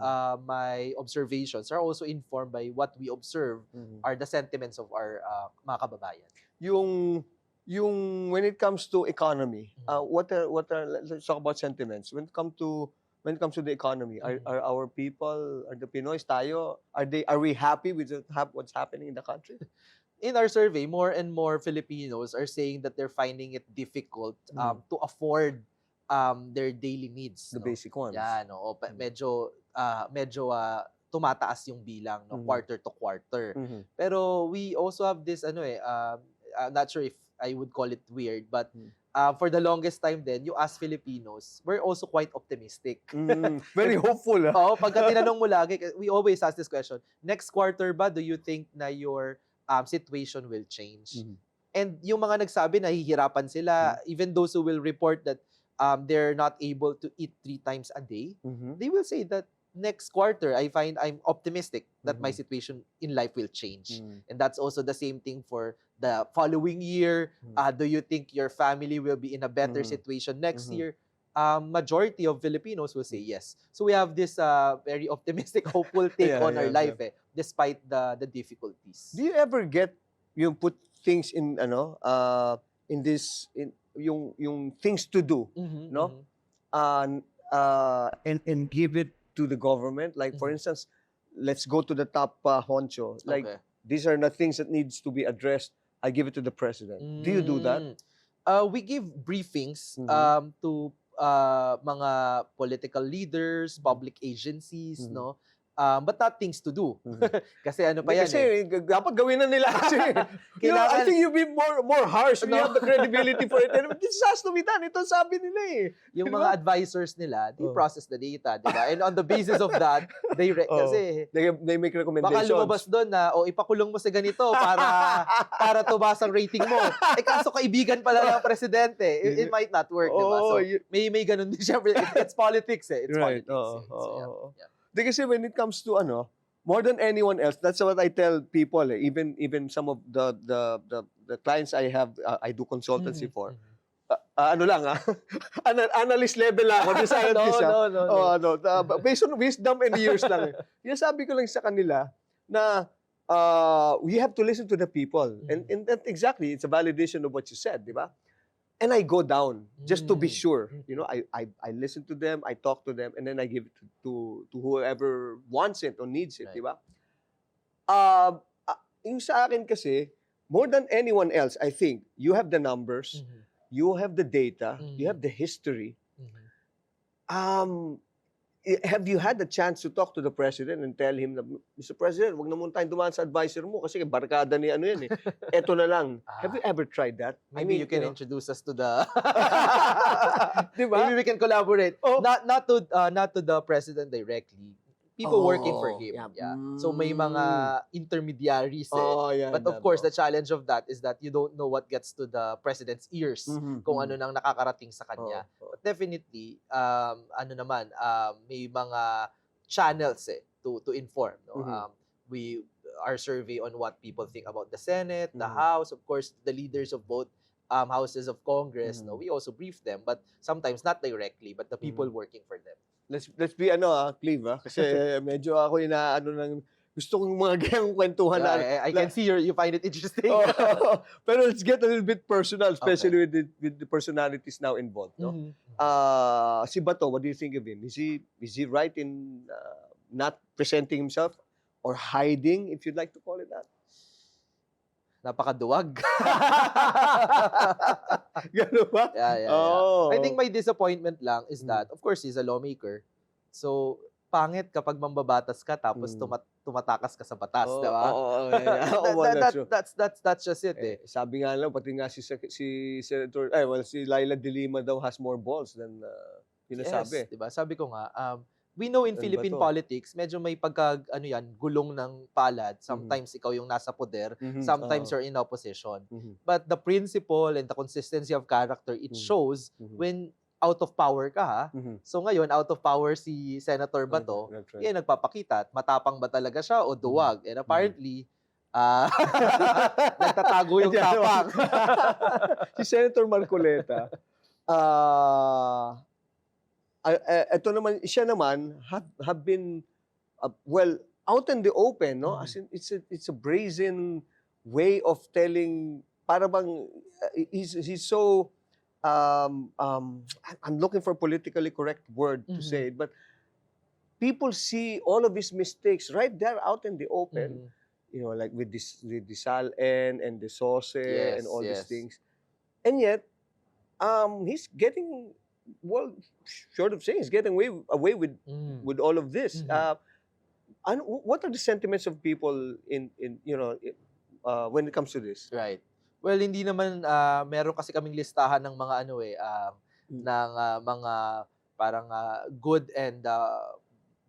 Speaker 3: my observations are also informed by what we observe are the sentiments of our mga kababayan.
Speaker 2: Yung when it comes to economy, what are let's talk about sentiments. When it comes to the economy, are our people, are the Pinoys tayo, are we happy with what's happening in the country?
Speaker 3: In our survey, more and more Filipinos are saying that they're finding it difficult to afford their daily needs.
Speaker 2: The
Speaker 3: no?
Speaker 2: basic ones.
Speaker 3: Yeah, no. Medyo tumataas yung bilang, no, quarter to quarter. Pero we also have this I'm not sure if I would call it weird, but for the longest time then, you ask Filipinos, we're also quite optimistic.
Speaker 2: Very hopeful.
Speaker 3: Oo, pagka tinanong mo lagi, we always ask this question, next quarter ba, do you think na your situation will change.
Speaker 2: Mhm.
Speaker 3: And yung mga nagsabi nahihirapan sila, even those who will report that they're not able to eat 3 times a day,
Speaker 2: Mhm.
Speaker 3: they will say that next quarter, I'm optimistic that my
Speaker 2: Mhm.
Speaker 3: situation in life will change.
Speaker 2: Mhm.
Speaker 3: And that's also the same thing for the following year. Do you think your family will be in a better
Speaker 2: Mhm.
Speaker 3: situation next
Speaker 2: Mhm.
Speaker 3: year? Majority of Filipinos will say yes. So we have this very optimistic, hopeful take
Speaker 2: Yeah,
Speaker 3: on our
Speaker 2: yeah,
Speaker 3: life, despite the difficulties.
Speaker 2: Do you ever get yung put things in in this in yung things to do,
Speaker 3: Mhm,
Speaker 2: no?
Speaker 3: mhm.
Speaker 2: And give it to the government. Like for
Speaker 3: Mhm.
Speaker 2: instance, let's go to the top honcho. Like
Speaker 3: Okay.
Speaker 2: these are the things that needs to be addressed. I give it to the president. Do you do that?
Speaker 3: We give briefings
Speaker 2: Mhm.
Speaker 3: to mga political leaders, public agencies,
Speaker 2: Mhm.
Speaker 3: no? But not things to do.
Speaker 2: Mhm.
Speaker 3: Kasi ano pa
Speaker 2: Hindi,
Speaker 3: yan
Speaker 2: kasi
Speaker 3: eh.
Speaker 2: dapat gawin na nila kasi. I
Speaker 3: Kailangan,
Speaker 2: think you be more harsh. We
Speaker 3: No.
Speaker 2: have the credibility for it. And this has to be done. Ito sabi nila eh.
Speaker 3: yung
Speaker 2: Di
Speaker 3: mga
Speaker 2: ba?
Speaker 3: advisors nila, they
Speaker 2: Oh.
Speaker 3: process the data, di ba? And on the basis of that, kasi
Speaker 2: They make
Speaker 3: baka
Speaker 2: recommendations.
Speaker 3: lumabas doon na, ipakulong mo sa ganito para tumaas ang rating mo. Kaso kaibigan pala ng presidente. It might not work, di ba? So, may ganun din. Siyempre, it's politics eh. It's
Speaker 2: Right.
Speaker 3: politics.
Speaker 2: Oo,
Speaker 3: eh. So,
Speaker 2: oo.
Speaker 3: yeah.
Speaker 2: Di kasi when it comes to more than anyone else, that's what I tell people. Eh. Even some of the clients I have, I do consultancy
Speaker 3: Mhm,
Speaker 2: for.
Speaker 3: mhm.
Speaker 2: Ano lang analyst level lang ako, di scientist.
Speaker 3: No.
Speaker 2: Based on wisdom and years lang. Yung sabi ko lang sa kanila na we have to listen to the people. And that exactly, it's a validation of what you said, di ba? And I go down just to be sure. You know, I listen to them, I talk to them, and then I give it to whoever wants it or needs it,
Speaker 3: Right.
Speaker 2: di ba? Yung sa akin kasi, more than anyone else, I think, you have the numbers,
Speaker 3: Mhm,
Speaker 2: you have the data, you
Speaker 3: Mhm.
Speaker 2: have the history.
Speaker 3: mhm.
Speaker 2: Have you had the chance to talk to the president and tell him na, Mr. President, wag na muna tayong dumaan sa advisor mo kasi barkada ni ano yan eh. Eto na lang. Have you ever tried that?
Speaker 3: Maybe you can introduce us to the
Speaker 2: Di ba?
Speaker 3: Maybe we can collaborate.
Speaker 2: Oh.
Speaker 3: Not to the president directly. People working for him.
Speaker 2: yeah.
Speaker 3: Yeah. So may mga intermediaries eh.
Speaker 2: Yeah.
Speaker 3: But of course, the challenge of that is that you don't know what gets to the president's ears kung ano nang nakakarating sa kanya. But definitely, may mga channels to inform. No? Our survey on what people think about the Senate, the House, of course, the leaders of both houses of Congress. No, we also brief them, but sometimes not directly, but the people working for them.
Speaker 2: Let's be Cleve kasi medyo ako gusto kong mga ganyang kwentuhan na.
Speaker 3: I can see you find it interesting.
Speaker 2: Pero let's get a little bit personal, especially with the personalities now involved. No?
Speaker 3: Mhm.
Speaker 2: Si Bato, what do you think of him? Is he right in not presenting himself or hiding, if you'd like to call it that?
Speaker 3: Napakaduwag.
Speaker 2: Gano'n ba?
Speaker 3: Yeah.
Speaker 2: Oh.
Speaker 3: I think my disappointment lang is that, of course, he's a lawmaker. So, pangit kapag mambabatas ka tapos tumatakas ka sa batas, di ba? That's just it eh.
Speaker 2: Sabi nga lang, pati nga si Senator, si Laila De Lima daw has more balls than sinasabi.
Speaker 3: Yes, di ba? Sabi ko nga, we know in
Speaker 2: Ano ba
Speaker 3: Philippine
Speaker 2: to?
Speaker 3: politics, medyo may gulong ng palad. Sometimes ikaw yung nasa poder, sometimes you're in opposition. But the principle and the consistency of character, it shows when out of power ka ha. So ngayon, out of power si Senator Bato,
Speaker 2: That's right.
Speaker 3: yan nagpapakita. Matapang ba talaga siya o duwag? And apparently, nagtatago yung tapang.
Speaker 2: Si Senator Marcoleta, ito naman, siya naman have been out in the open, no? As in, it's a brazen way of telling. Para bang he's so I'm looking for a politically correct word to say it, but people see all of his mistakes right there out in the open. You know, like with the Sal-en and the Sauce and all these things, and yet he's getting. Well, short of saying, he's getting away with all of this. What are the sentiments of people in when it comes to this?
Speaker 3: Right. Well, hindi naman meron kasi kaming listahan ng mga ng mga parang good and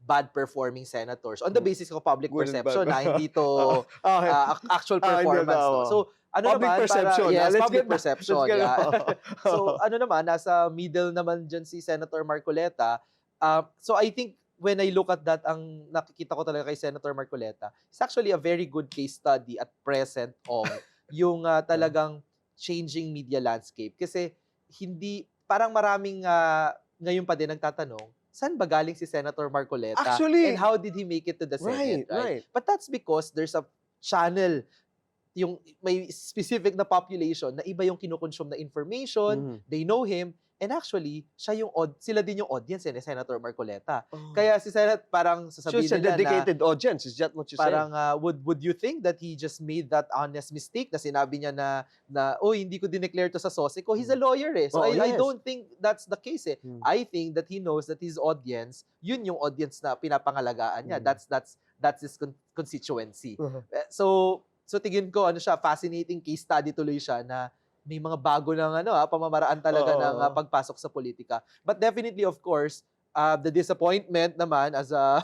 Speaker 3: bad performing senators on the basis of public
Speaker 2: Good and
Speaker 3: perception
Speaker 2: bad.
Speaker 3: hindi to
Speaker 2: Okay.
Speaker 3: actual
Speaker 2: Hindi
Speaker 3: performance.
Speaker 2: na,
Speaker 3: no?
Speaker 2: oo.
Speaker 3: So, ano
Speaker 2: Public
Speaker 3: naman,
Speaker 2: perception.
Speaker 3: yes,
Speaker 2: Let's
Speaker 3: public
Speaker 2: get na-
Speaker 3: perception.
Speaker 2: let's get-
Speaker 3: Yeah.
Speaker 2: oo.
Speaker 3: So, ano naman, nasa middle naman dyan si Senator Marcoleta. So, I think when I look at that, ang nakikita ko talaga kay Senator Marcoleta, it's actually a very good case study at present of yung talagang changing media landscape. Kasi hindi, parang maraming ngayon pa din nagtatanong, saan ba galing si Senator Marcoleta?
Speaker 2: Actually,
Speaker 3: and how did he make it to the Senate?
Speaker 2: right.
Speaker 3: But that's because there's a channel, yung may specific na population na iba yung kinukonsume na information,
Speaker 2: Mhm.
Speaker 3: they know him, and actually, sila din yung audience ni Senator Marcoleta.
Speaker 2: Oh.
Speaker 3: Kaya si Senate parang
Speaker 2: So
Speaker 3: sasabihin
Speaker 2: it's a
Speaker 3: nila na
Speaker 2: dedicated audience. Is that what you're
Speaker 3: parang
Speaker 2: saying?
Speaker 3: would you think that he just made that honest mistake na sinabi niya na oh, hindi ko dineclare to sa SOSIC ko? He's a lawyer eh. So
Speaker 2: Oh,
Speaker 3: I
Speaker 2: yes.
Speaker 3: don't think that's the case eh.
Speaker 2: Hmm.
Speaker 3: I think that he knows that his audience, yun yung audience na pinapangalagaan niya.
Speaker 2: Hmm.
Speaker 3: That's his constituency.
Speaker 2: Uh-huh.
Speaker 3: So tingin ko fascinating case study tuloy siya na may mga bago ng pamamaraan talaga
Speaker 2: Oo,
Speaker 3: ng
Speaker 2: oo.
Speaker 3: pagpasok sa politika. But definitely of course, the disappointment naman as a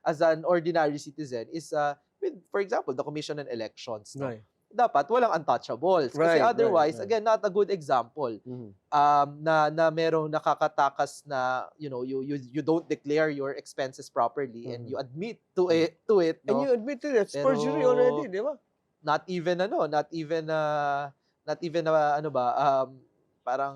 Speaker 3: as an ordinary citizen is with, for example, the Commission on Elections. No?
Speaker 2: Right.
Speaker 3: Dapat walang untouchables. Kasi
Speaker 2: Right,
Speaker 3: otherwise,
Speaker 2: right.
Speaker 3: again, not a good example
Speaker 2: Mhm.
Speaker 3: na merong nakakatakas na you don't declare your expenses properly and
Speaker 2: Mhm.
Speaker 3: you admit to it
Speaker 2: And
Speaker 3: no?
Speaker 2: you admitted it's
Speaker 3: Pero-
Speaker 2: perjury already, di ba?
Speaker 3: Not even parang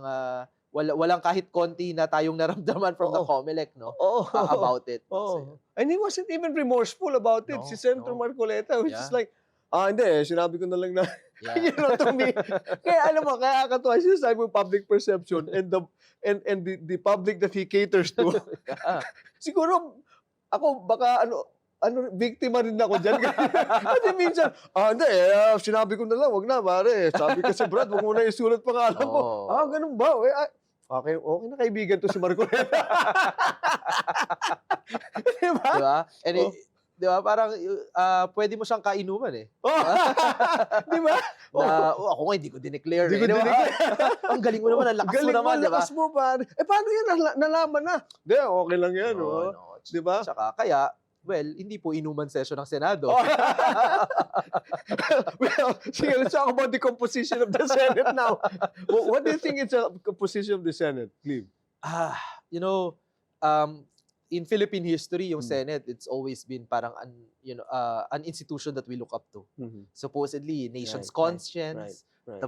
Speaker 3: walang kahit konti na tayong naramdaman from the
Speaker 2: Oo.
Speaker 3: COMELEC no
Speaker 2: Oo.
Speaker 3: about it.
Speaker 2: Oh. And he wasn't even remorseful about it.
Speaker 3: No,
Speaker 2: Si Senator
Speaker 3: no.
Speaker 2: Marcoleta was
Speaker 3: Yeah.
Speaker 2: just like, hindi sinabi ko na lang na,
Speaker 3: Yeah.
Speaker 2: you know, to me. Kaya alam mo, kaya katuwa siya sa public perception and the public that he caters to.
Speaker 3: Yeah.
Speaker 2: Siguro, ako baka biktima rin ako dyan. Kasi minsan, hindi sinabi ko na lang, wag na, pare. Sabi kasi Brad, wag mo na isulat pangalan mo.
Speaker 3: Oo.
Speaker 2: Ganun ba? Okay na kaibigan to si Marcoleta. Diba?
Speaker 3: Di ba? And
Speaker 2: Oh.
Speaker 3: di ba, parang pwede mo siyang kainuman eh.
Speaker 2: Oh. Di ba?
Speaker 3: Na, ako nga, hindi ko dineclare.
Speaker 2: Hindi ko
Speaker 3: eh. Di ba?
Speaker 2: dineclare.
Speaker 3: Ang galing mo naman, ang lakas mo
Speaker 2: Galing
Speaker 3: naman, di ba?
Speaker 2: lakas mo, pare. Paano yan? Nalaman na. Hindi, okay lang yan.
Speaker 3: No,
Speaker 2: oh.
Speaker 3: no.
Speaker 2: Di ba?
Speaker 3: Tsaka, kaya, hindi po inuman session ng Senado.
Speaker 2: Oh. Well, sige, let's talk about the composition of the Senate now. What do you think is the composition of the Senate, Cleve?
Speaker 3: In Philippine history, yung
Speaker 2: Hmm.
Speaker 3: Senate, it's always been parang an institution that we look up to. Supposedly, nation's
Speaker 2: Right,
Speaker 3: conscience,
Speaker 2: right.
Speaker 3: the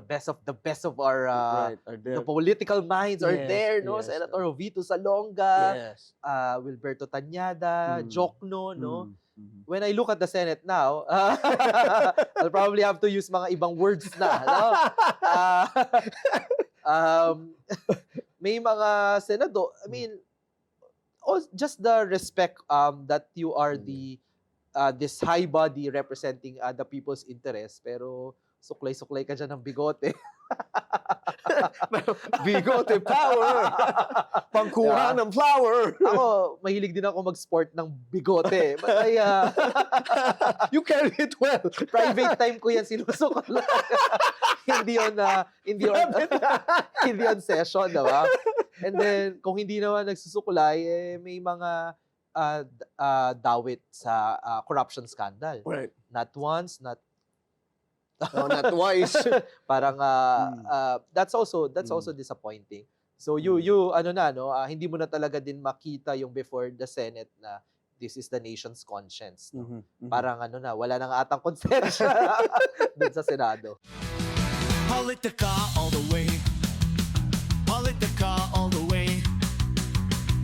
Speaker 3: best of our
Speaker 2: Right, are
Speaker 3: the
Speaker 2: there.
Speaker 3: political minds are
Speaker 2: Yes,
Speaker 3: there, no?
Speaker 2: yes.
Speaker 3: Senator Jovito Salonga,
Speaker 2: Yes.
Speaker 3: Wilberto Tanyada,
Speaker 2: Mm.
Speaker 3: Jokno, no?
Speaker 2: Mhm.
Speaker 3: When I look at the Senate now, I'll probably have to use mga ibang words na, no? May mga senado, I mean, just the respect that you are this high body representing the people's interest, pero suklay-suklay ka dyan ng bigote.
Speaker 2: Bigote power. Pangkuha ng flower.
Speaker 3: Ako, mahilig din ako mag-sport ng bigote. But
Speaker 2: You carry it well.
Speaker 3: private time ko yan sinusukol. hindi on session, diba? And then, kung hindi naman nagsusukulay, may mga dawit sa corruption scandal.
Speaker 2: Right.
Speaker 3: Not once, not
Speaker 2: No, not twice.
Speaker 3: parang that's also disappointing. So hindi mo na talaga din makita yung before the Senate na this is the nation's conscience. No? Parang wala nang atang konsensya dun sa Senado.
Speaker 1: Politica all the way. Politica all the way.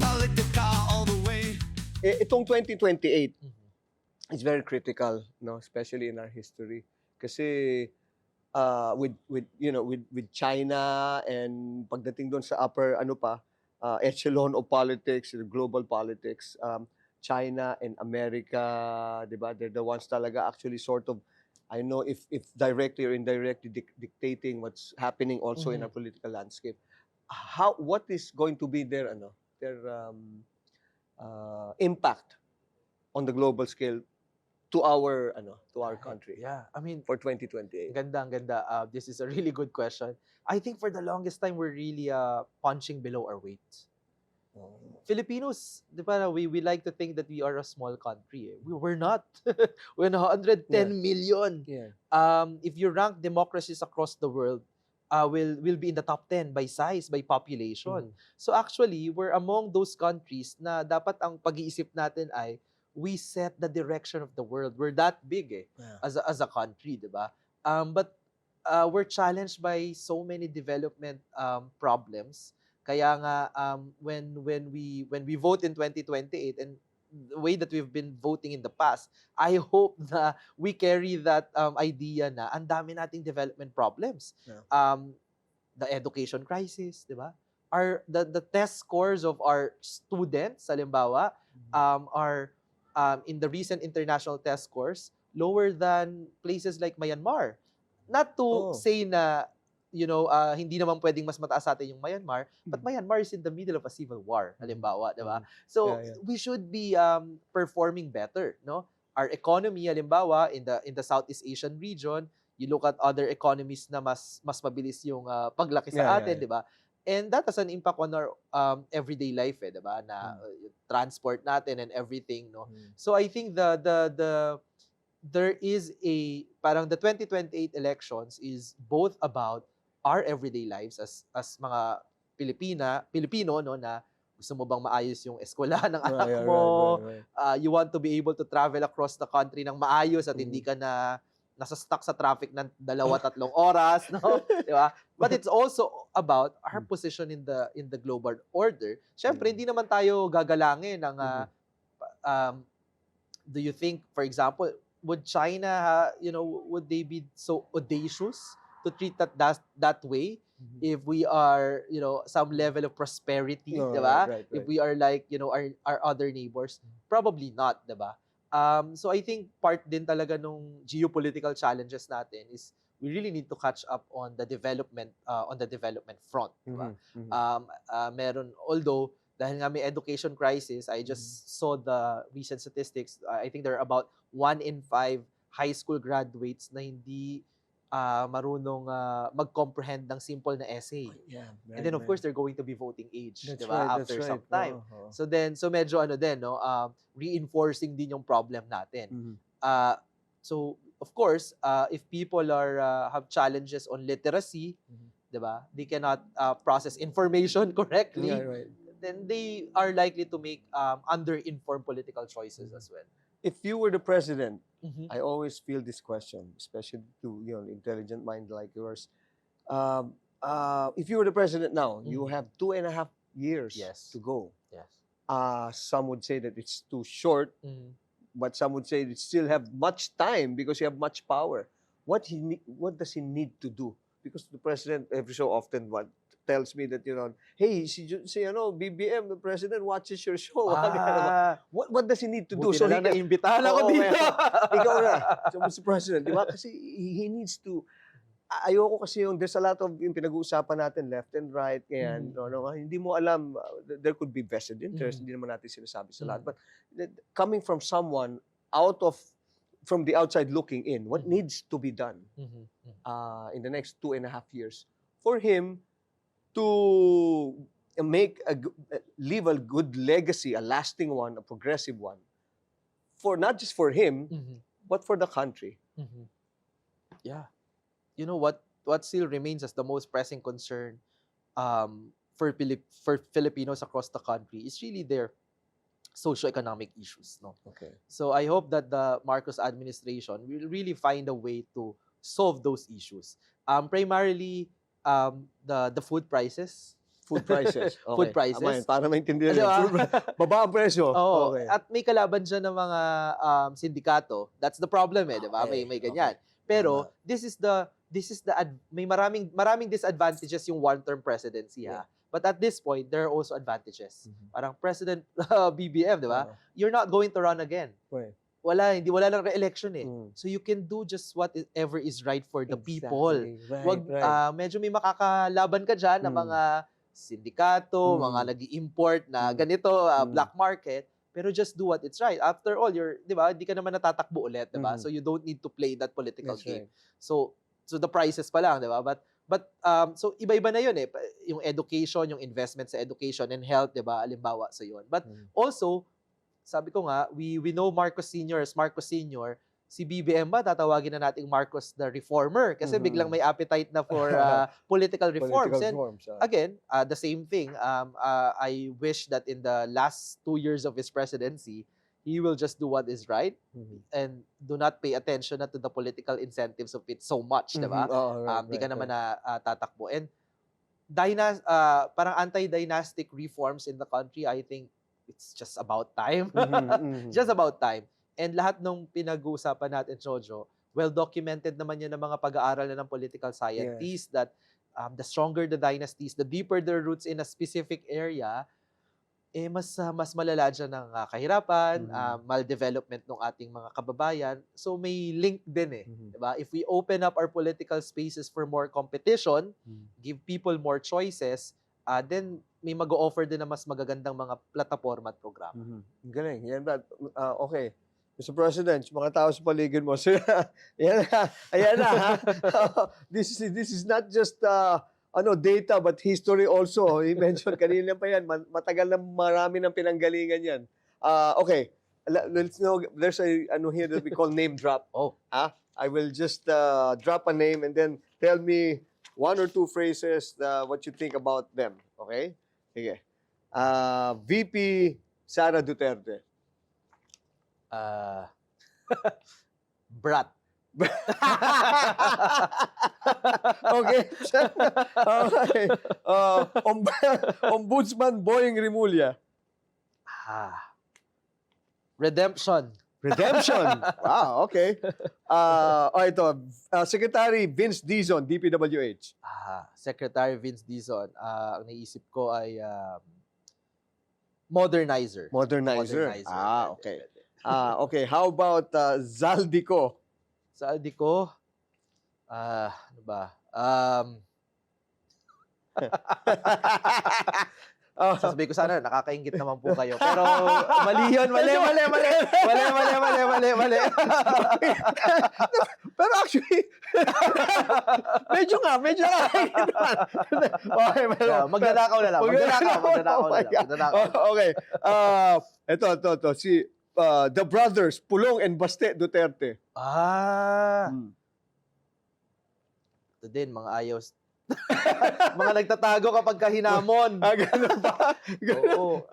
Speaker 1: Politica all the way.
Speaker 2: Itong 2028
Speaker 3: Mhm.
Speaker 2: is very critical, no, especially in our history. Kasi with China and pagdating doon sa upper echelon of politics, global politics, China and America, 'di ba? They're the ones talaga actually sort of, I know if directly or indirectly dictating what's happening also in our political landscape. What is going to be their impact on the global scale to our country
Speaker 3: Yeah, I mean,
Speaker 2: for 2028?
Speaker 3: ang ganda. This is a really good question. I think for the longest time, we're really punching below our weight. Filipinos, di ba, we like to think that we are a small country. We're not. We're 110 million.
Speaker 2: Yeah.
Speaker 3: If you rank democracies across the world, will be in the top 10 by size, by population. So actually, we're among those countries na dapat ang pag-iisip natin ay we set the direction of the world. We're that big
Speaker 2: Yeah.
Speaker 3: as a country, di ba? But we're challenged by so many development problems. Kaya nga when we vote in 2028 and the way that we've been voting in the past, I hope na we carry that idea na ang dami nating development problems.
Speaker 2: Yeah.
Speaker 3: The education crisis, di ba? The test scores of our students, halimbawa, are in the recent international test scores lower than places like Myanmar. Not to say na hindi naman pwedeng mas mataas sa atin yung Myanmar, but Myanmar is in the middle of a civil war, halimbawa, di ba? So we should be performing better, no? Our economy, halimbawa, in the Southeast Asian region, you look at other economies na mas mabilis yung paglaki sa atin, di ba? And that has an impact on our everyday life, di ba? Na transport natin and everything, no? So I think there is parang the 2028 elections is both about our everyday lives as mga Pilipino, no, na gusto mo bang maayos yung eskwelahan ng anak mo, you want to be able to travel across the country ng maayos at hindi ka na nasa stuck sa traffic ng 2-3 oras, no? Di ba? But it's also about our position in the global order. Syempre, hindi naman tayo gagalangin ng do you think, for example, would China, would they be so audacious to treat that way if we are, some level of prosperity, diba?
Speaker 2: Right.
Speaker 3: If we are like, our other neighbors, probably not, diba? So I think part din talaga nung geopolitical challenges natin is we really need to catch up on the development front, diba? Meron, although dahil nga may education crisis, I just saw the recent statistics. I think there are about 1 in 5 high school graduates na hindi marunong mag-comprehend ng simple na essay. And then of course they're going to be voting age,
Speaker 2: That's
Speaker 3: diba?
Speaker 2: right,
Speaker 3: After
Speaker 2: that's
Speaker 3: some
Speaker 2: right.
Speaker 3: time. So medyo no, reinforcing din yung problem natin. So of course, if people have challenges on literacy, diba? They cannot process information correctly. Then they are likely to make under-informed political choices as well.
Speaker 2: If you were the president, I always feel this question, especially to intelligent mind like yours. If you were the president now, you have 2.5 years to go.
Speaker 3: Yes.
Speaker 2: Some would say that it's too short, but some would say you still have much time because you have much power. What does he need to do? Because the president every so often tells me that hey, si BBM, the president watches your show. What does he need to do?
Speaker 3: So na naimbitahan ako dito.
Speaker 2: Ikaw na, so Mr. President, di ba? Kasi he needs to. Ayoko kasi there's a lot of yung pinag-uusapan natin left and right, kaya hindi mo alam, there could be vested interest, hindi naman natin sinasabi sa lahat. But coming from someone from the outside looking in, what needs to be done in the next 2.5 years for him to leave a good legacy, a lasting one, a progressive one, for not just for him, but for the country.
Speaker 3: Yeah. You know what still remains as the most pressing concern for Filipinos across the country is really their socioeconomic issues, no?
Speaker 2: Okay.
Speaker 3: So I hope that the Marcos administration will really find a way to solve those issues. Primarily the food prices.
Speaker 2: Food prices. Okay.
Speaker 3: Food prices.
Speaker 2: Tama yun, para maintindihan
Speaker 3: Diba?
Speaker 2: yun. Baba ang presyo.
Speaker 3: Oo.
Speaker 2: Okay.
Speaker 3: At may kalaban dyan ng mga sindikato. That's the problem di ba?
Speaker 2: Okay.
Speaker 3: May ganyan. Pero may maraming disadvantages yung one-term presidency, ha. But at this point, there are also advantages. Parang President BBM, di ba? You're not going to run again.
Speaker 2: Right.
Speaker 3: Wala lang re-election eh. So you can do just whatever is right for the people.
Speaker 2: Right,
Speaker 3: Medyo may makakalaban ka dyan ng mga sindikato, mga nag-i-import na ganito, black market. Pero just do what it's right. After all, di ba, hindi ka naman natatakbo ulit, di ba? So you don't need to play that political game.
Speaker 2: Right.
Speaker 3: So the prices pa lang, di ba? But But so iba-iba na 'yun eh. Yung education, yung investment sa education and health, 'di ba? Alimbawa sa 'yun. But also, sabi ko nga, we know Marcos Sr. as Marcos Sr. Si BBM ba tatawagin na nating Marcos the Reformer kasi biglang may appetite na for political reforms. And again, the same thing. I wish that in the last 2 years of his presidency, he will just do what is right and do not pay attention na to the political incentives of it so much, 'di ba? Di ka naman na tatakbo. And parang anti-dynastic reforms in the country, I think it's just about time. Just about time. And lahat ng pinag-uusapan natin, Jojo, well-documented naman yan ng mga pag-aaral na ng political scientists that the stronger the dynasties, the deeper their roots in a specific area, mas malala dyan ng kahirapan, maldevelopment ng ating mga kababayan. So may link din diba? If we open up our political spaces for more competition, give people more choices, then may mag-o-offer din na mas magagandang mga plataforma at programa.
Speaker 2: Galing. Yan ba? Okay. Mr. President, mga tao sa paligid mo, sir, ayan na, ha? This is not just data but history also. He mentioned kanina pa yan, matagal na marami ng pinanggalingan yan. Okay, let's know, there's here that we call name drop. I will just drop a name and then tell me 1 or 2 phrases what you think about them. Okay? Sige. VP Sara Duterte.
Speaker 3: Brat.
Speaker 2: Okay. Okay. Ombudsman Boying Rimulya.
Speaker 3: Redemption.
Speaker 2: Wow, okay. Ito. Secretary Vince Dizon, DPWH.
Speaker 3: Secretary Vince Dizon. Ang naisip ko ay modernizer.
Speaker 2: Okay. Okay, how about Zaldico?
Speaker 3: Zaldico? Ano ba? Sasabihin ko sana, nakakaingit naman po kayo. Pero mali yun. Mali.
Speaker 2: Pero actually, medyo nga. Okay,
Speaker 3: magnanakaw na lang.
Speaker 2: Okay. Ito. Si the brothers, Pulong and Baste Duterte.
Speaker 3: Ito din, mga ayos. Mga nagtatago kapag kahinamon.
Speaker 2: Ganun ba?
Speaker 3: Oo.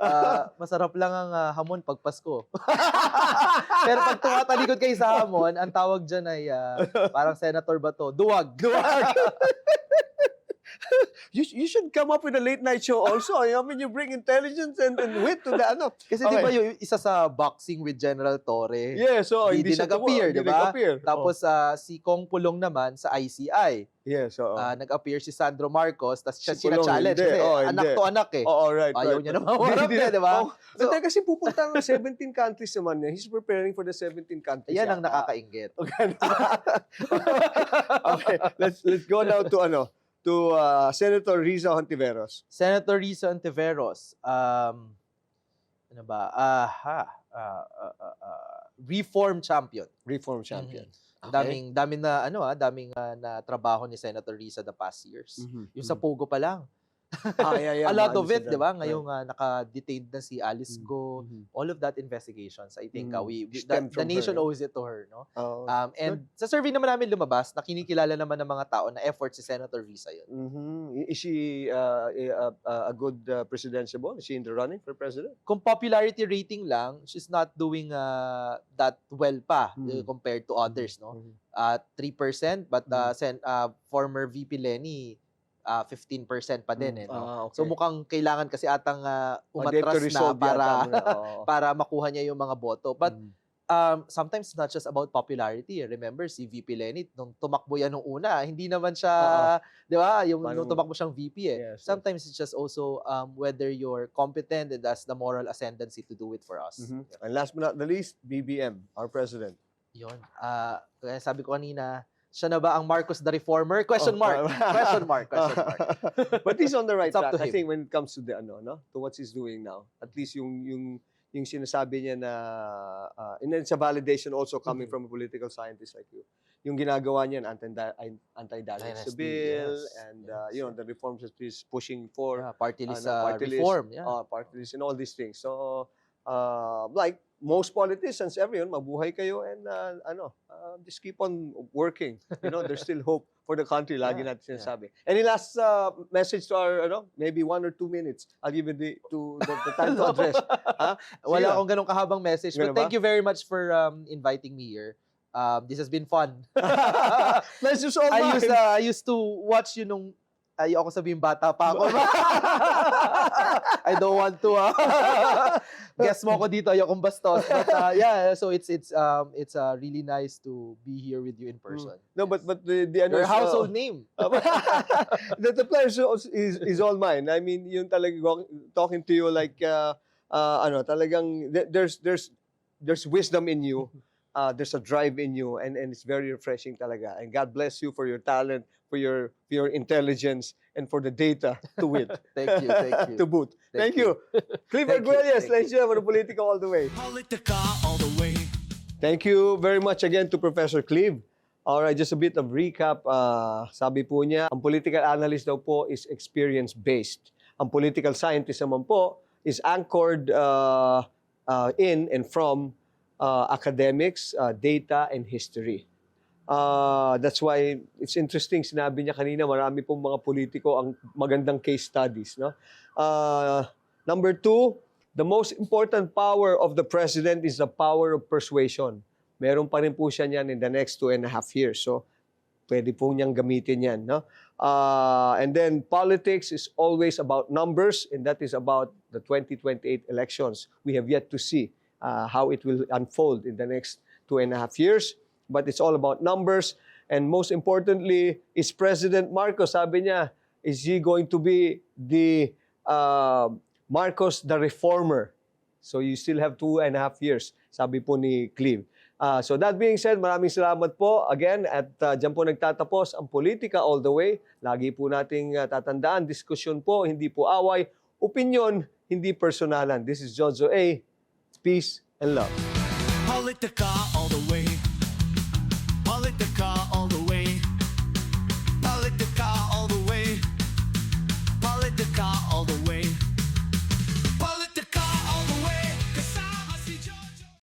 Speaker 3: Masarap lang ang hamon pag Pasko. Pero pag tumatalikod kayo sa hamon, ang tawag dyan ay parang Senator Bato, duwag.
Speaker 2: You should come up with a late night show also. I mean, you bring intelligence and wit to the ano.
Speaker 3: Kasi di ba yung isa sa boxing with General Torre?
Speaker 2: Yes, so
Speaker 3: hindi nag-appear, di ba? Tapos si Kong Pulong naman sa ICI.
Speaker 2: Yes, oo.
Speaker 3: Nag-appear si Sandro Marcos, tapos siya
Speaker 2: Si Pulong,
Speaker 3: sina-challenge.
Speaker 2: hindi.
Speaker 3: Kasi anak to anak eh.
Speaker 2: Oo, right.
Speaker 3: Ayaw niya naman marap eh, di ba?
Speaker 2: So, kasi pupunta ng 17 countries naman niya. He's preparing for the 17 countries.
Speaker 3: Yan ang nakakainggit.
Speaker 2: Okay, let's go now to Senator Riza Hontiveros.
Speaker 3: Senator Riza Hontiveros, ano ba? Reform champion.
Speaker 2: Okay.
Speaker 3: Daming na trabaho ni Senator Riza the past years. Yung sa Pogo pa lang.
Speaker 2: Yeah,
Speaker 3: a lot of it, di ba? Ngayong naka-detained na si Alice Go. All of that investigations, I think the nation owes it to her, no? And sa survey naman namin lumabas, na kinikilala naman ng mga tao na effort si Senator Riza yun.
Speaker 2: Is she a good presidentiable? Is she in the running for president?
Speaker 3: Kung popularity rating lang, she's not doing that well pa compared to others, no? 3%, but former VP Lenny 15% pa din no?
Speaker 2: Okay.
Speaker 3: So mukhang kailangan kasi atang umatras na para makuha niya yung mga boto. But sometimes it's not just about popularity. Remember si VP Lenny nung tumakbo yan nung una, hindi naman siya, 'di ba? Nung tumakbo siyang VP
Speaker 2: Yes,
Speaker 3: sometimes it's just also whether you're competent and has the moral ascendancy to do it for us.
Speaker 2: And last but not the least, BBM, our president.
Speaker 3: Yun. Kaya sabi ko kanina, siya na ba ang Marcos the Reformer? Question mark.
Speaker 2: But he's on the right
Speaker 3: It's up
Speaker 2: track.
Speaker 3: to
Speaker 2: I think when it comes to the to what he's doing now. At least yung sinasabi niya na and then sa validation also coming from a political scientist like you. yung ginagawa niyan, anti-dynasty
Speaker 3: Dynasty,
Speaker 2: bill,
Speaker 3: yes,
Speaker 2: and
Speaker 3: yes.
Speaker 2: you know, the reforms that he's pushing for,
Speaker 3: Party list
Speaker 2: party list,
Speaker 3: reform. Yeah.
Speaker 2: party list and all these things. So, like most politicians, everyone, mabuhay kayo and just keep on working. You know, there's still hope for the country. Lagi
Speaker 3: Yeah,
Speaker 2: natin sinasabi. Any last message to our, maybe 1 or 2 minutes? I'll give you the time to address. Ha?
Speaker 3: Wala
Speaker 2: Sige.
Speaker 3: akong ganong kahabang message.
Speaker 2: Ganun
Speaker 3: But thank
Speaker 2: ba?
Speaker 3: you very much for inviting me here. This has been fun.
Speaker 2: Pleasure's all
Speaker 3: I
Speaker 2: mine.
Speaker 3: used to watch you nung ayoko sabihin bata pa ako. I don't want to. Guess mo ko dito, ayokong bastos. But yeah, so it's really nice to be here with you in person.
Speaker 2: No, but the
Speaker 3: Your household name.
Speaker 2: the pleasure is all mine. I mean, yung talagang talking to you like talagang there's wisdom in you. There's a drive in you, and it's very refreshing talaga. And God bless you for your talent, for your intelligence, and for the data to wit.
Speaker 3: Thank you.
Speaker 2: To boot. Thank
Speaker 3: Thank
Speaker 2: you. Clive
Speaker 3: Thank you,
Speaker 2: Arguelles,
Speaker 3: thank
Speaker 2: ladies and gentlemen, Politica all the way.
Speaker 1: Politica all the way.
Speaker 2: Thank you very much again to Professor Clive. Alright, just a bit of recap. Sabi po niya, ang political analyst daw po is experience-based. Ang political scientist naman po is anchored in and from academics, data, and history. That's why it's interesting, sinabi niya kanina, marami pong mga politiko ang magandang case studies. No? Number 2, the most important power of the president is the power of persuasion. Meron pa rin po siya niyan in the next 2.5 years. So, pwede po niyang gamitin yan. No? And then, politics is always about numbers, and that is about the 2028 elections. We have yet to see how it will unfold in the next 2.5 years. But it's all about numbers. And most importantly, is President Marcos, sabi niya, is he going to be the Marcos the reformer? So you still have 2.5 years, sabi po ni Clive. So that being said, maraming salamat po again at dyan po nagtatapos ang Politika All the Way. Lagi po nating tatandaan, diskusyon po, hindi po away, opinion, hindi personalan. This is Jojo A. Peace and love.
Speaker 1: Politica all the way.